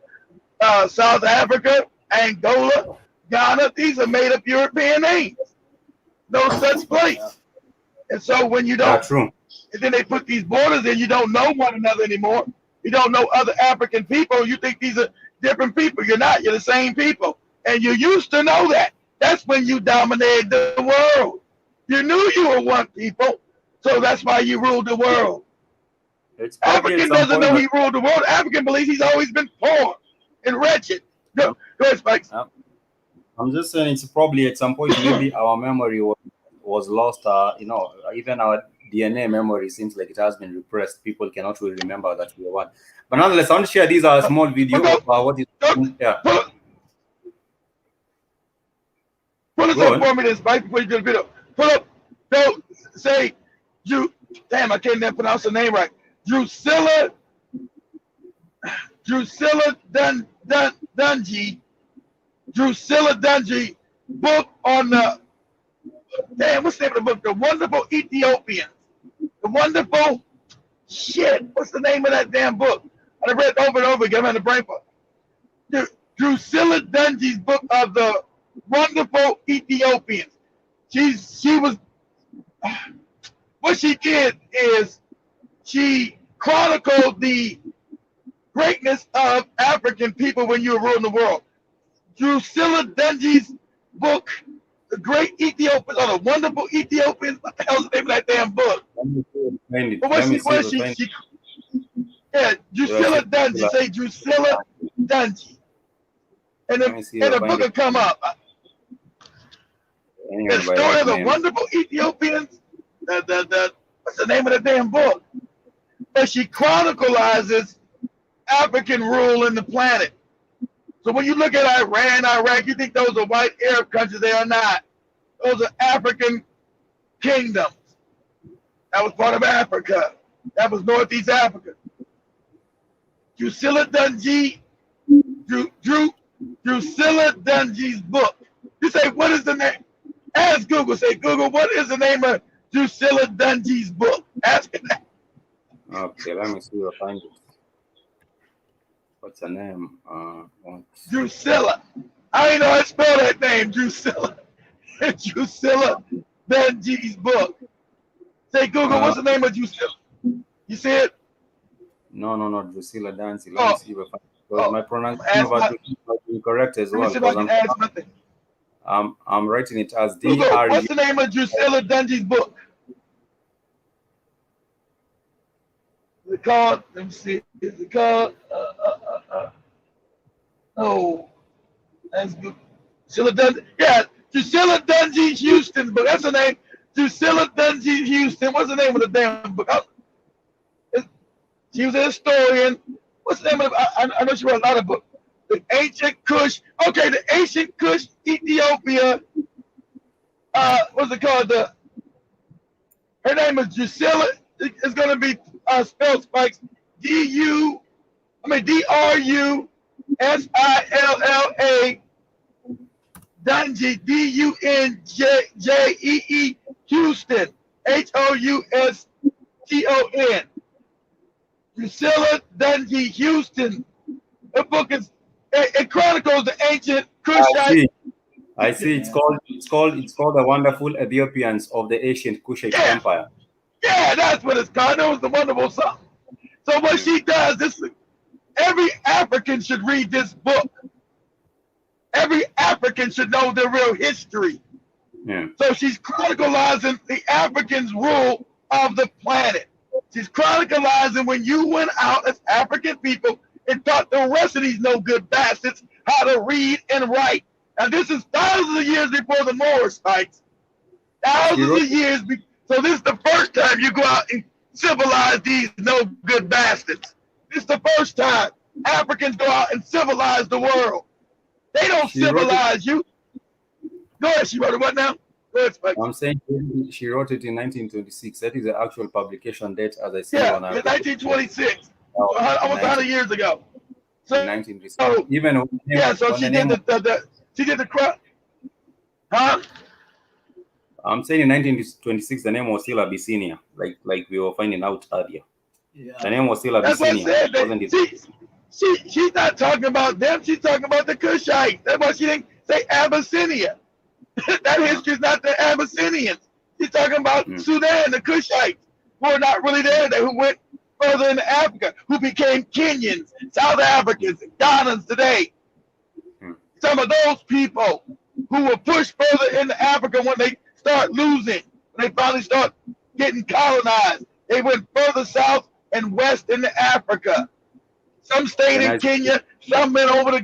South Africa, Angola, Ghana. These are made up European names. No such place. And so when you don't, and then they put these borders in, you don't know one another anymore. You don't know other African people. You think these are different people. You're not. You're the same people. And you used to know that. That's when you dominated the world. You knew you were one people. So that's why you ruled the world. African doesn't know he ruled the world. African believes he's always been poor and wretched. Go ahead, Spikes. I'm just saying it's probably at some point maybe our memory was lost. You know, even our DNA memory seems like it has been repressed. People cannot really remember that we are one. But nonetheless, I want to share these are a small video about what is. Pull this up for me, this Spike, before you do the video. Pull up. Don't say you. Damn, I can't even pronounce the name right. Drusilla Dungy book on the. Damn, what's the name of the book? The Wonderful Ethiopians. The Wonderful shit. What's the name of that damn book? I read it over and over again. I'm in the brain fog. Drusilla Dungy's book of the Wonderful Ethiopians. She was. What she did is she chronicled the greatness of African people when you were ruling the world. Drusilla Dungy's book, The Great Ethiopians, or The Wonderful Ethiopians. What the hell's the name of that damn book? Drusilla Dungy. Say Drusilla Dungy. And the book will come up. The story of the wonderful Ethiopians. What's the name of the damn book? But she chronicalizes African rule in the planet. So when you look at Iran, Iraq, you think those are white Arab countries. They are not. Those are African kingdoms. That was part of Africa. That was Northeast Africa. Drusilla Dunjee, Drusilla Dunjee's book. You say, what is the name? Ask Google. Say, Google, what is the name of Drusilla Dunjee's book? Ask it that. Okay, let me see if I find it. What's her name? Drusilla. I didn't know how to spell that name, Drusilla. Drusilla Dunjee's book. Say, Google, what's the name of Drusilla? You see it? No, Drusilla Dunjee. Let me see if I find it. My pronunciation was incorrect as well. I'm writing it as D-R-U. What's the name of Drusilla Dunjee's book? Is it called? Let me see. Is it called? Oh, that's good. Drusilla Dunjee. Yeah, Drusilla Dunjee Houston book. That's her name. Drusilla Dunjee Houston. What's the name of the damn book? She was a historian. What's the name of? I know she wrote a lot of books. The ancient Kush. Okay, the ancient Kush, Ethiopia. What's it called? Her name is Drusilla. It's gonna be spelled Spikes. D-R-U-S-I-L-L-A. Dunjee. D-U-N-J-E-E. Houston. H-O-U-S-T-O-N. Drusilla Dunjee Houston. The book is it chronicles the ancient Kushite. I see. It's called The Wonderful Ethiopians of the Ancient Kushite Empire. Yeah, that's what it's called. That was the wonderful something. So what she does, every African should read this book. Every African should know their real history. Yeah. So she's chronicalizing the Africans' rule of the planet. She's chronicalizing when you went out as African people and taught the rest of these no good bastards how to read and write. Now this is thousands of years before the Moors fights. Thousands of years. So this is the first time you go out and civilize these no good bastards. This is the first time Africans go out and civilize the world. They don't civilize you. Go ahead, she wrote it what now? Go ahead, Spike. I'm saying she wrote it in 1926. That is the actual publication date, as I see on her. 1926. Almost 100 years ago. So, 1926. So, even so she did the crap. Huh? I'm saying in 1926 the name was still Abyssinia, like we were finding out earlier. Yeah. The name was still Abyssinia. That's what I said. She's not talking about them. She's talking about the Kushites. That's why she didn't say Abyssinia. That history is not the Abyssinians. She's talking about Sudan, the Kushites, who are not really there, who went further into Africa, who became Kenyans, South Africans, and Ghanans today. Some of those people who were pushed further into Africa when they start losing, when they finally start getting colonized. They went further south and west into Africa. Some stayed in Kenya, some went over the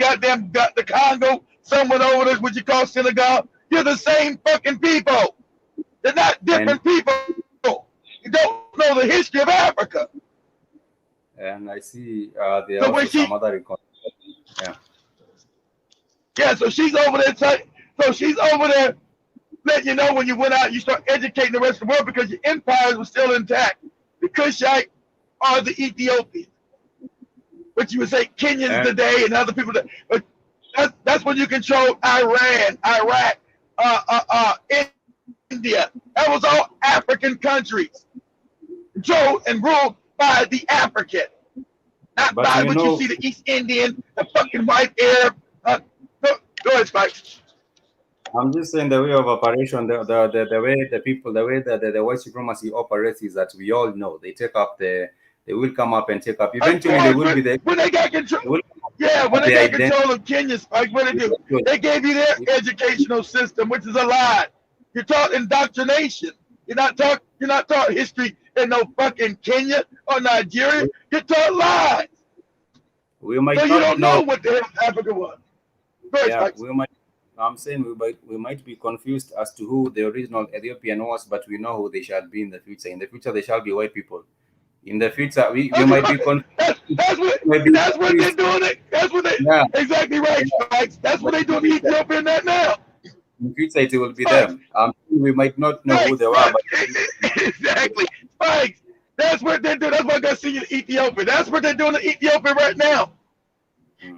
Congo, some went over to what you call Senegal. You're the same fucking people. They're not different people. You don't know the history of Africa. And I see there are also some other reconstructions. Yeah, so she's over there. So she's over there letting you know when you went out, you start educating the rest of the world because your empires were still intact. The Kushite are the Ethiopians. But you would say Kenyans today and other people. But that's when you control Iran, Iraq, India. That was all African countries. Controlled and ruled by the African. Not by what you see the East Indian, the fucking white Arab. Go ahead, Spike. I'm just saying the way of operation, the way the people, the way that the white supremacy operates is that we all know they will come up and take up. Eventually, they will be there. When they got control, when they got control of Kenya, Spike, what they do? They gave you their educational system, which is a lie. You're taught indoctrination. You're not taught history in no fucking Kenya or Nigeria. You're taught lies. We might so you don't know what the hell Africa was. I'm saying we might be confused as to who the original Ethiopian was, but we know who they shall be in the future. In the future, they shall be white people. In the future, we might be confused. That's what they're doing. That's what they exactly right, Spikes. That's what they doing to Ethiopia that now. In the future, it will be them. We might not know who they are, but exactly, Spikes. That's what they're doing. That's what I got to see in Ethiopia. That's what they're doing in Ethiopia right now.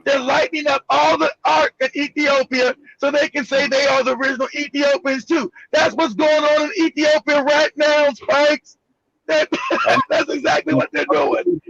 They're lighting up all the art in Ethiopia so they can say they are the original Ethiopians too. That's what's going on in Ethiopia right now, Spikes. That's exactly what they're doing.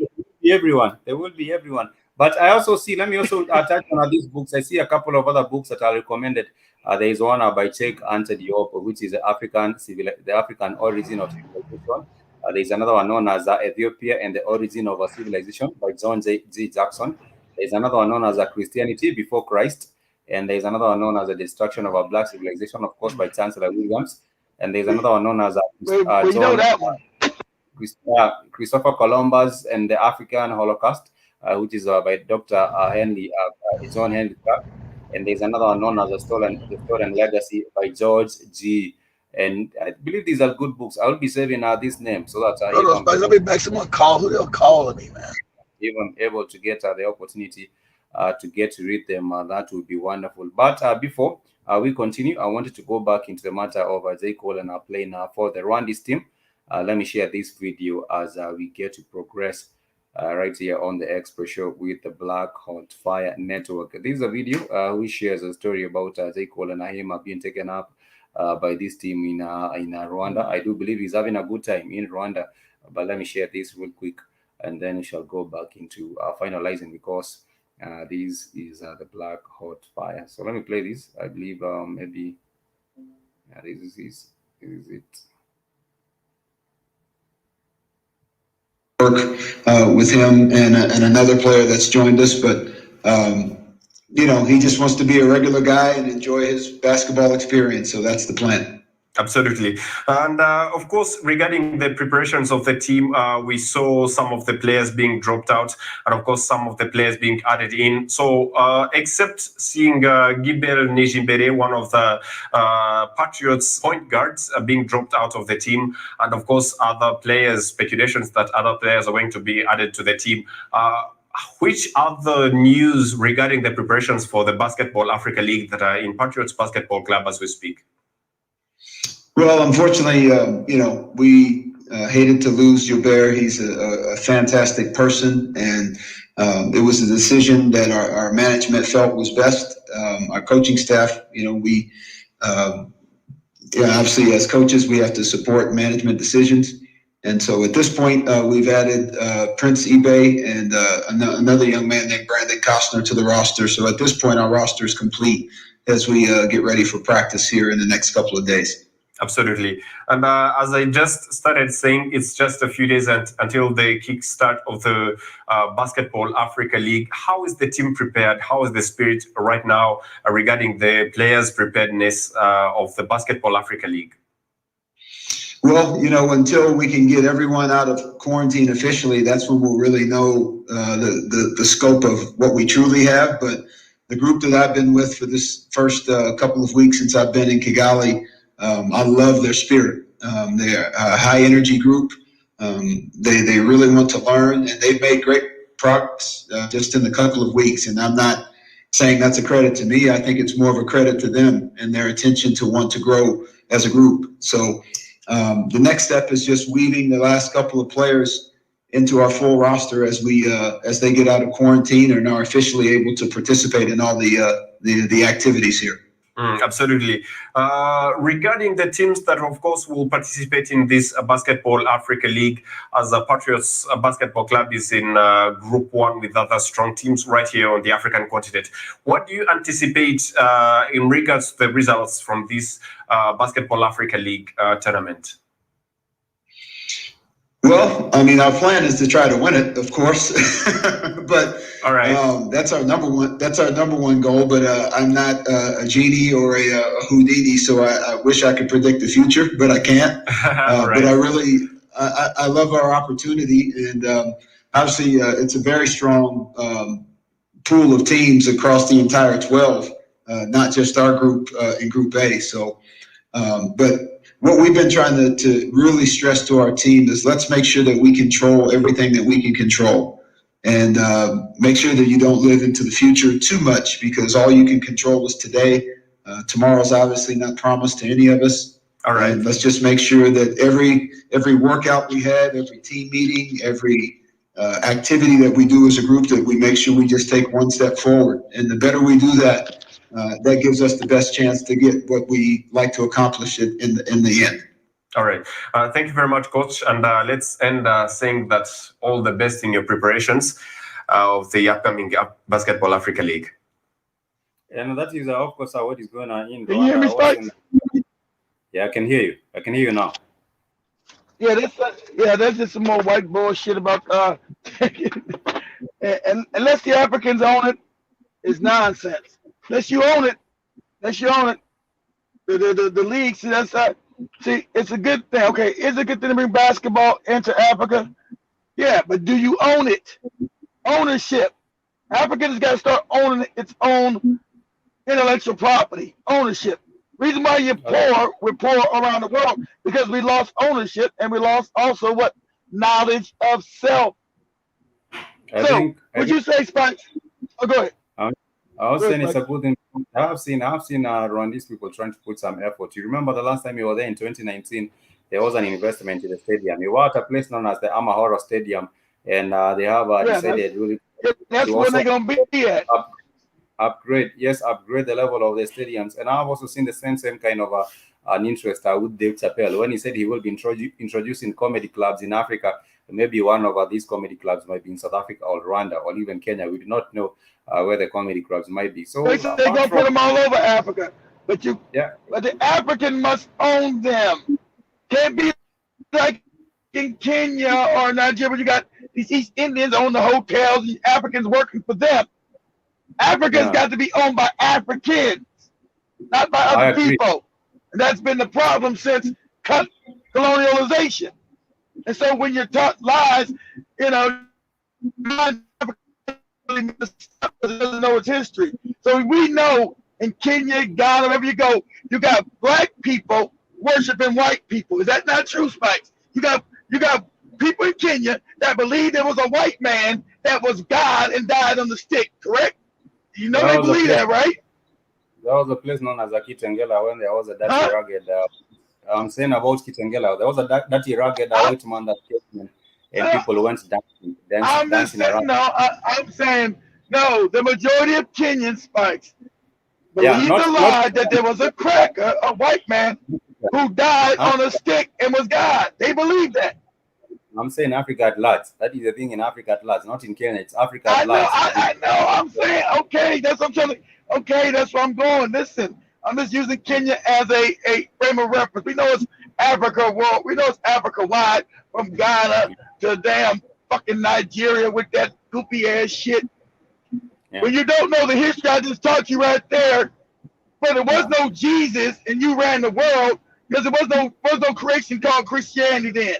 There will be everyone. But I also see, let me also touch on these books. I see a couple of other books that are recommended. There is one by Cheikh Anta Diop, which is the African origin of civilization. There is another one known as Ethiopia and the Origin of a Civilization by John G. Jackson. There is another one known as Christianity Before Christ. And there is another one known as The Destruction of a Black Civilization, of course, by Chancellor Williams. And there is another one known as Christopher Columbus and the African Holocaust, which is by Dr. John Henry Clark. And there's another one known as The Stolen Legacy by George G. And I believe these are good books. I will be saving these names so that let me make someone call who they'll call me, man. Even able to get the opportunity to get to read them. That would be wonderful. But before we continue, I wanted to go back into the matter of J. Cole and playing for the Rwandese team. Let me share this video as we get to progress right here on the Express Show with the Black Hot Fire Network. This is a video which shares a story about J. Cole and him being taken up by this team in Rwanda. I do believe he's having a good time in Rwanda. But let me share this real quick, and then we shall go back into finalizing, because this is the Black Hot Fire. So let me play this. I believe maybe this is it. Work with him and another player that's joined us, but he just wants to be a regular guy and enjoy his basketball experience. So that's the plan. Absolutely. And of course, regarding the preparations of the team, we saw some of the players being dropped out, and of course, some of the players being added in. So except seeing Gibel Nijimbere, one of the Patriots point guards, being dropped out of the team, and of course, other players, speculations that other players are going to be added to the team. Which other news regarding the preparations for the Basketball Africa League that are in Patriots Basketball Club as we speak? Well, unfortunately, we hated to lose Gilbert. He's a fantastic person, and it was a decision that our management felt was best. Our coaching staff, we obviously as coaches, we have to support management decisions. And so at this point, we've added Prince Ibe and another young man named Brandon Costner to the roster. So at this point, our roster is complete as we get ready for practice here in the next couple of days. Absolutely. And as I just started saying, it's just a few days until the kickstart of the Basketball Africa League. How is the team prepared? How is the spirit right now regarding the players' preparedness of the Basketball Africa League? Well, until we can get everyone out of quarantine officially, that's when we'll really know the scope of what we truly have. But the group that I've been with for this first couple of weeks since I've been in Kigali, I love their spirit. They're a high energy group. They really want to learn, and they've made great progress just in a couple of weeks. And I'm not saying that's a credit to me. I think it's more of a credit to them and their intention to want to grow as a group. So the next step is just weaving the last couple of players into our full roster as they get out of quarantine and are officially able to participate in all the activities here. Absolutely. Regarding the teams that, of course, will participate in this Basketball Africa League, as the Patriots Basketball Club is in Group 1 with other strong teams right here on the African continent. What do you anticipate in regards to the results from this Basketball Africa League tournament? Well, our plan is to try to win it, of course, but all right. That's our number one goal. But I'm not a genie or a Houdini, so I wish I could predict the future, but I can't. Right. But I love our opportunity, and obviously it's a very strong pool of teams across the entire 12. not just our group in Group A. So, but what we've been trying to really stress to our team is let's make sure that we control everything that we can control, and make sure that you don't live into the future too much, because all you can control is today. Tomorrow's obviously not promised to any of us. All right. And let's just make sure that every workout we have, every team meeting, every activity that we do as a group, that we make sure we just take one step forward. And the better we do that, that gives us the best chance to get what we like to accomplish it in the end. All right. Thank you very much, Coach. And let's end saying that all the best in your preparations of the upcoming Basketball Africa League. And that is, of course, what is going on in Rwanda. Can you hear me, Spikes? Yeah, I can hear you. I can hear you now. Yeah, that's just some more white bullshit about and unless the Africans own it, it's nonsense. Unless you own it, the league. See, it's a good thing. Okay, it's a good thing to bring basketball into Africa. Yeah, but do you own it? Ownership. Africa has got to start owning its own intellectual property. Ownership. Reason why we're poor around the world, because we lost ownership, and we lost also what? Knowledge of self. Would you say, Spikes? Oh, go ahead. I was saying it's a good thing. I've seen Rwandese people trying to put some effort. You remember the last time you were there in 2019, there was an investment in the stadium. You were at a place known as the Amahoro Stadium, and they have decided really. That's where they're going to be at. Upgrade the level of the stadiums. And I've also seen the same kind of an interest with Dave Chappelle when he said he will be introducing comedy clubs in Africa. Maybe one of these comedy clubs might be in South Africa or Rwanda or even Kenya. We do not know where the comedy clubs might be. So they're going to put them all over Africa. But the African must own them. Can't be like in Kenya or Nigeria. You got these East Indians own the hotels, these Africans working for them. Africa's got to be owned by Africans, not by other people. And that's been the problem since colonialization. And so when you're taught lies, doesn't know its history. So we know in Kenya, Ghana, wherever you go, you got black people worshiping white people. Is that not true, Spikes? You got people in Kenya that believe there was a white man that was God and died on the stick, correct? You know they believe that, right? There was a place known as Kitengela when there was a dirty rugged. I'm saying about Kitengela. There was a dirty rugged white man that came in, and people went dancing around. No, I'm saying no. The majority of Kenyan Spikes believe the lie that there was a cracker, a white man, who died on a stick and was God. They believe that. I'm saying Africa at large. That is the thing in Africa at large, not in Kenya. It's Africa at large. I know. I'm saying, okay, that's what I'm telling you. Okay, that's where I'm going. Listen, I'm just using Kenya as a frame of reference. We know it's Africa world. We know it's Africa wide, from Ghana to damn fucking Nigeria with that goopy ass shit. Yeah. When you don't know the history, I just taught you right there. But there was no Jesus, and you ran the world because there was no creation called Christianity then.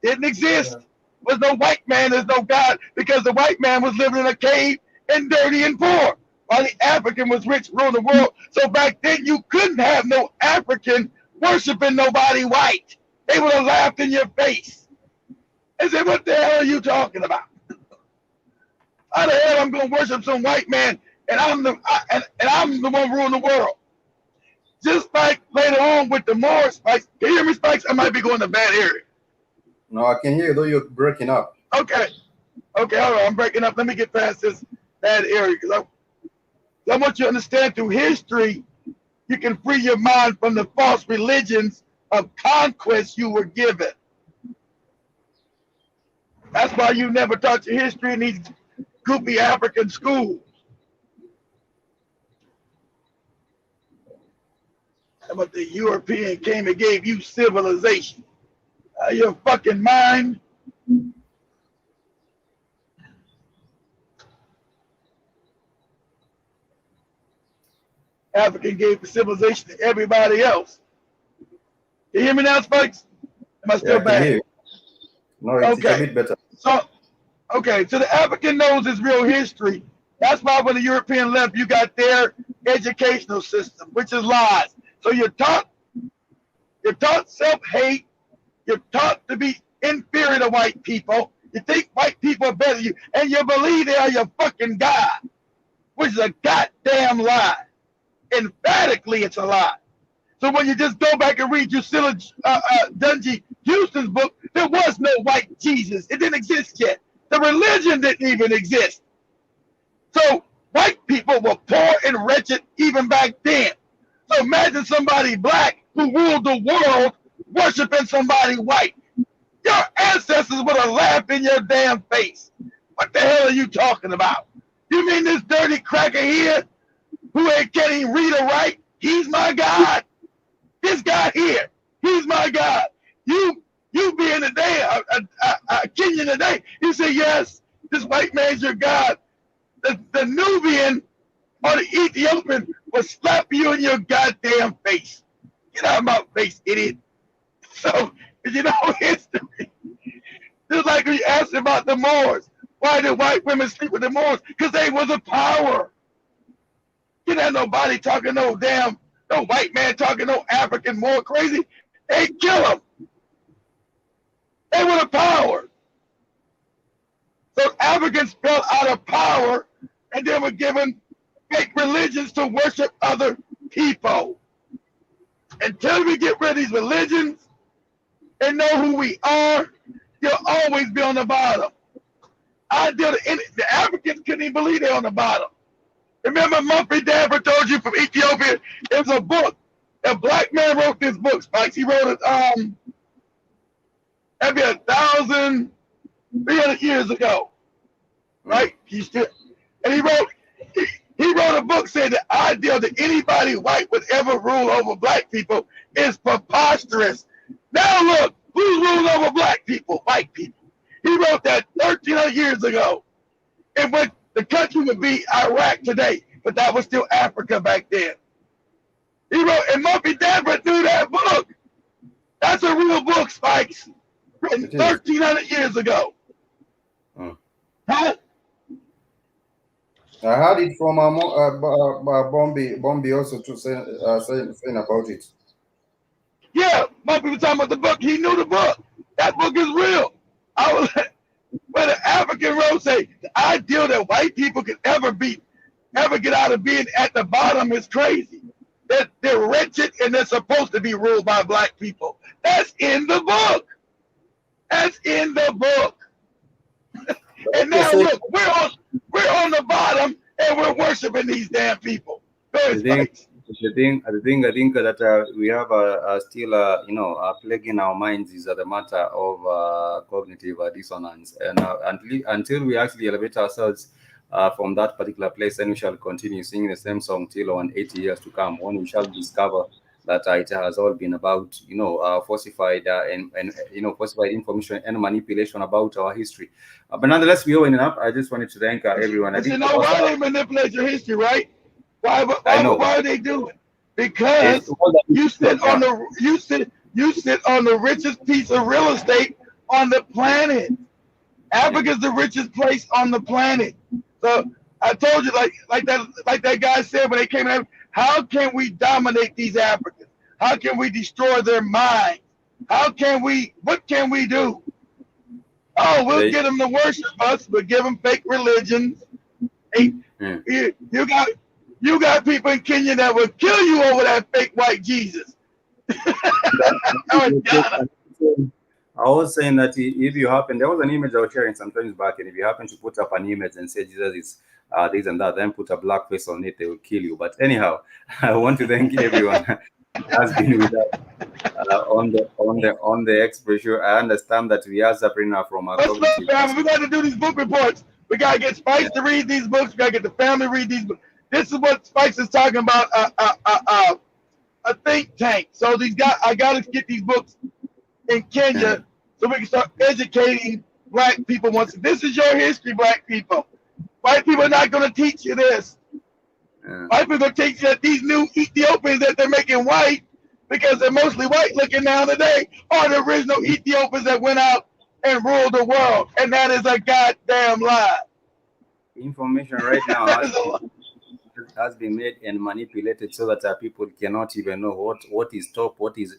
Didn't exist. There was no white man, there's no God, because the white man was living in a cave and dirty and poor, while the African was rich, ruling the world. So back then you couldn't have no African worshiping nobody white. They would have laughed in your face and said, "What the hell are you talking about? How the hell I'm going to worship some white man and I'm the one ruling the world?" Just like later on with the Moors, Spikes. Can you hear me, Spikes? I might be going to a bad area. No, I can hear you, though you're breaking up. Okay, all right, I'm breaking up. Let me get past this bad area, because I want you to understand through history, you can free your mind from the false religions of conquest you were given. That's why you never taught your history in these goopy African schools. But the European came and gave you civilization. Your fucking mind. African gave the civilization to everybody else. You hear me now, Spikes? Am I still bad? No, it's a bit better. So the African knows his real history. That's why when the European left, you got their educational system, which is lies. So you're taught self-hate. You're taught to be inferior to white people. You think white people are better than you, and you believe they are your fucking God, which is a goddamn lie. Emphatically, it's a lie. So when you just go back and read Drusilla Dungy Houston's book, there was no white Jesus. It didn't exist yet. The religion didn't even exist. So white people were poor and wretched even back then. So imagine somebody black who ruled the world worshiping somebody white. Your ancestors would have laughed in your damn face. What the hell are you talking about? You mean this dirty cracker here who can't even read or write? He's my God. This guy here, he's my God. You being today a Kenyan today, you say yes, this white man's your God. The Nubian or the Ethiopian will slap you in your goddamn face. Get out of my face, idiot. So, you know history. Just like we asked about the Moors. Why did white women sleep with the Moors? Because they was a power. You know, nobody talking no white man talking no African Moor crazy. They kill them. They were the power. So Africans fell out of power and they were given fake religions to worship other people. Until we get rid of these religions and know who we are, you'll always be on the bottom. The Africans couldn't even believe they're on the bottom. Remember Mumphrey Danford told you from Ethiopia, there's a book. A black man wrote this book, Spikes. He wrote it that'd be 1,300 years ago. Right? He wrote a book saying the idea that anybody white would ever rule over black people is preposterous. Now look, who's ruling over black people? White people. He wrote that 1,300 years ago. And what the country would be Iraq today, but that was still Africa back then. He wrote, and Mumphrey Danford knew that book. That's a real book, Spikes. Written 1,300 years ago. Huh? I heard it from Bombi also to saying about it. Yeah, Mumphrey was talking about the book. He knew the book. That book is real. When an African wrote say the idea that white people could ever get out of being at the bottom is crazy. That they're wretched and they're supposed to be ruled by black people. That's in the book. That's in the book. And now look, we're on the bottom and we're worshiping these damn people. I think that we have still plaguing our minds is the matter of cognitive dissonance, and until we actually elevate ourselves from that particular place, then we shall continue singing the same song till 80 years to come, when we shall discover that it has all been about falsified and falsified information and manipulation about our history. But nonetheless, we open up. I just wanted to thank everyone. You know why they manipulate your history, right? Why are they doing? Because you sit on the richest piece of real estate on the planet. Africa's the richest place on the planet. So I told you, like that guy said when they came in, how can we dominate these Africans? How can we destroy their minds? What can we do? Oh, we'll get them to worship us, but give them fake religions. Hey, you got people in Kenya that will kill you over that fake white Jesus. I was saying that if you happen, there was an image I was sharing sometimes back, and if you happen to put up an image and say Jesus is this and that, then put a black face on it, they will kill you. But anyhow, I want to thank everyone who has been with us on the Express Show. I understand that we are suffering from our cognitive. We got to do these book reports. We got to get Spikes to read these books. We got to get the family to read these books. This is what Spikes is talking about, a think tank. So I got to get these books in Kenya so we can start educating black people. This is your history, black people. White people are not going to teach you this. White people are going to teach you that these new Ethiopians that they're making white, because they're mostly white looking now today, are the original Ethiopians that went out and ruled the world. And that is a goddamn lie. Information right now. has been made and manipulated so that people cannot even know what is top, what is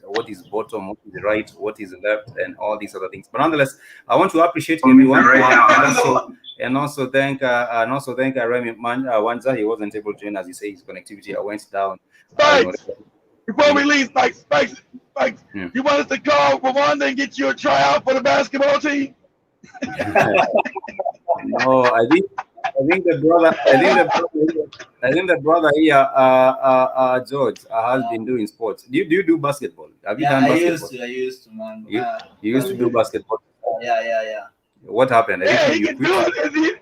bottom, what is right, what is left, and all these other things. But nonetheless, I want to appreciate everyone, and also thank Remy Wanjah. He wasn't able to join, as he said, his connectivity went down. Before we leave, Spikes, you want us to call Rwanda and get you a tryout for the basketball team? No, I think the brother here, George, has been doing sports. Do you do basketball? Have you done basketball? I used to, man. You used to do basketball. Yeah. What happened? Yeah, he can do it.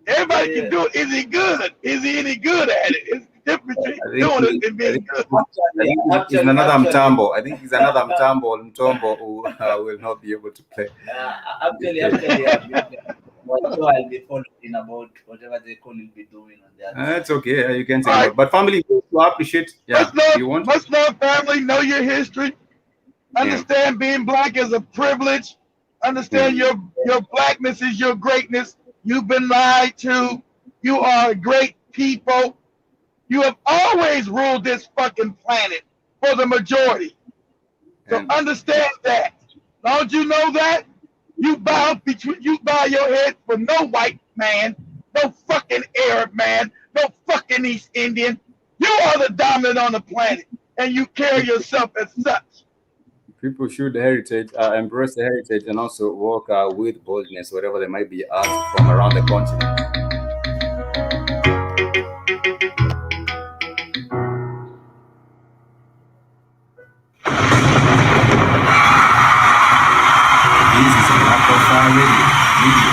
Everybody can do it. Is he good? Is he any good at it? It's different between doing it and being good. I think he's another Mtambo. I think he's another Mtombo who will not be able to play. Actually, I'll be following about whatever they call will be doing on that. That's okay. You can say, but family, you appreciate. Yeah, must love family. Know your history. Understand being black is a privilege. Understand your blackness is your greatness. You've been lied to. You are a great people. You have always ruled this fucking planet for the majority. So understand that. Don't you know that? You bow your head for no white man, no fucking Arab man, no fucking East Indian. You are the dominant on the planet, and you carry yourself as such. People should embrace the heritage, and also walk with boldness wherever they might be asked from around the continent. This is a Black Radio.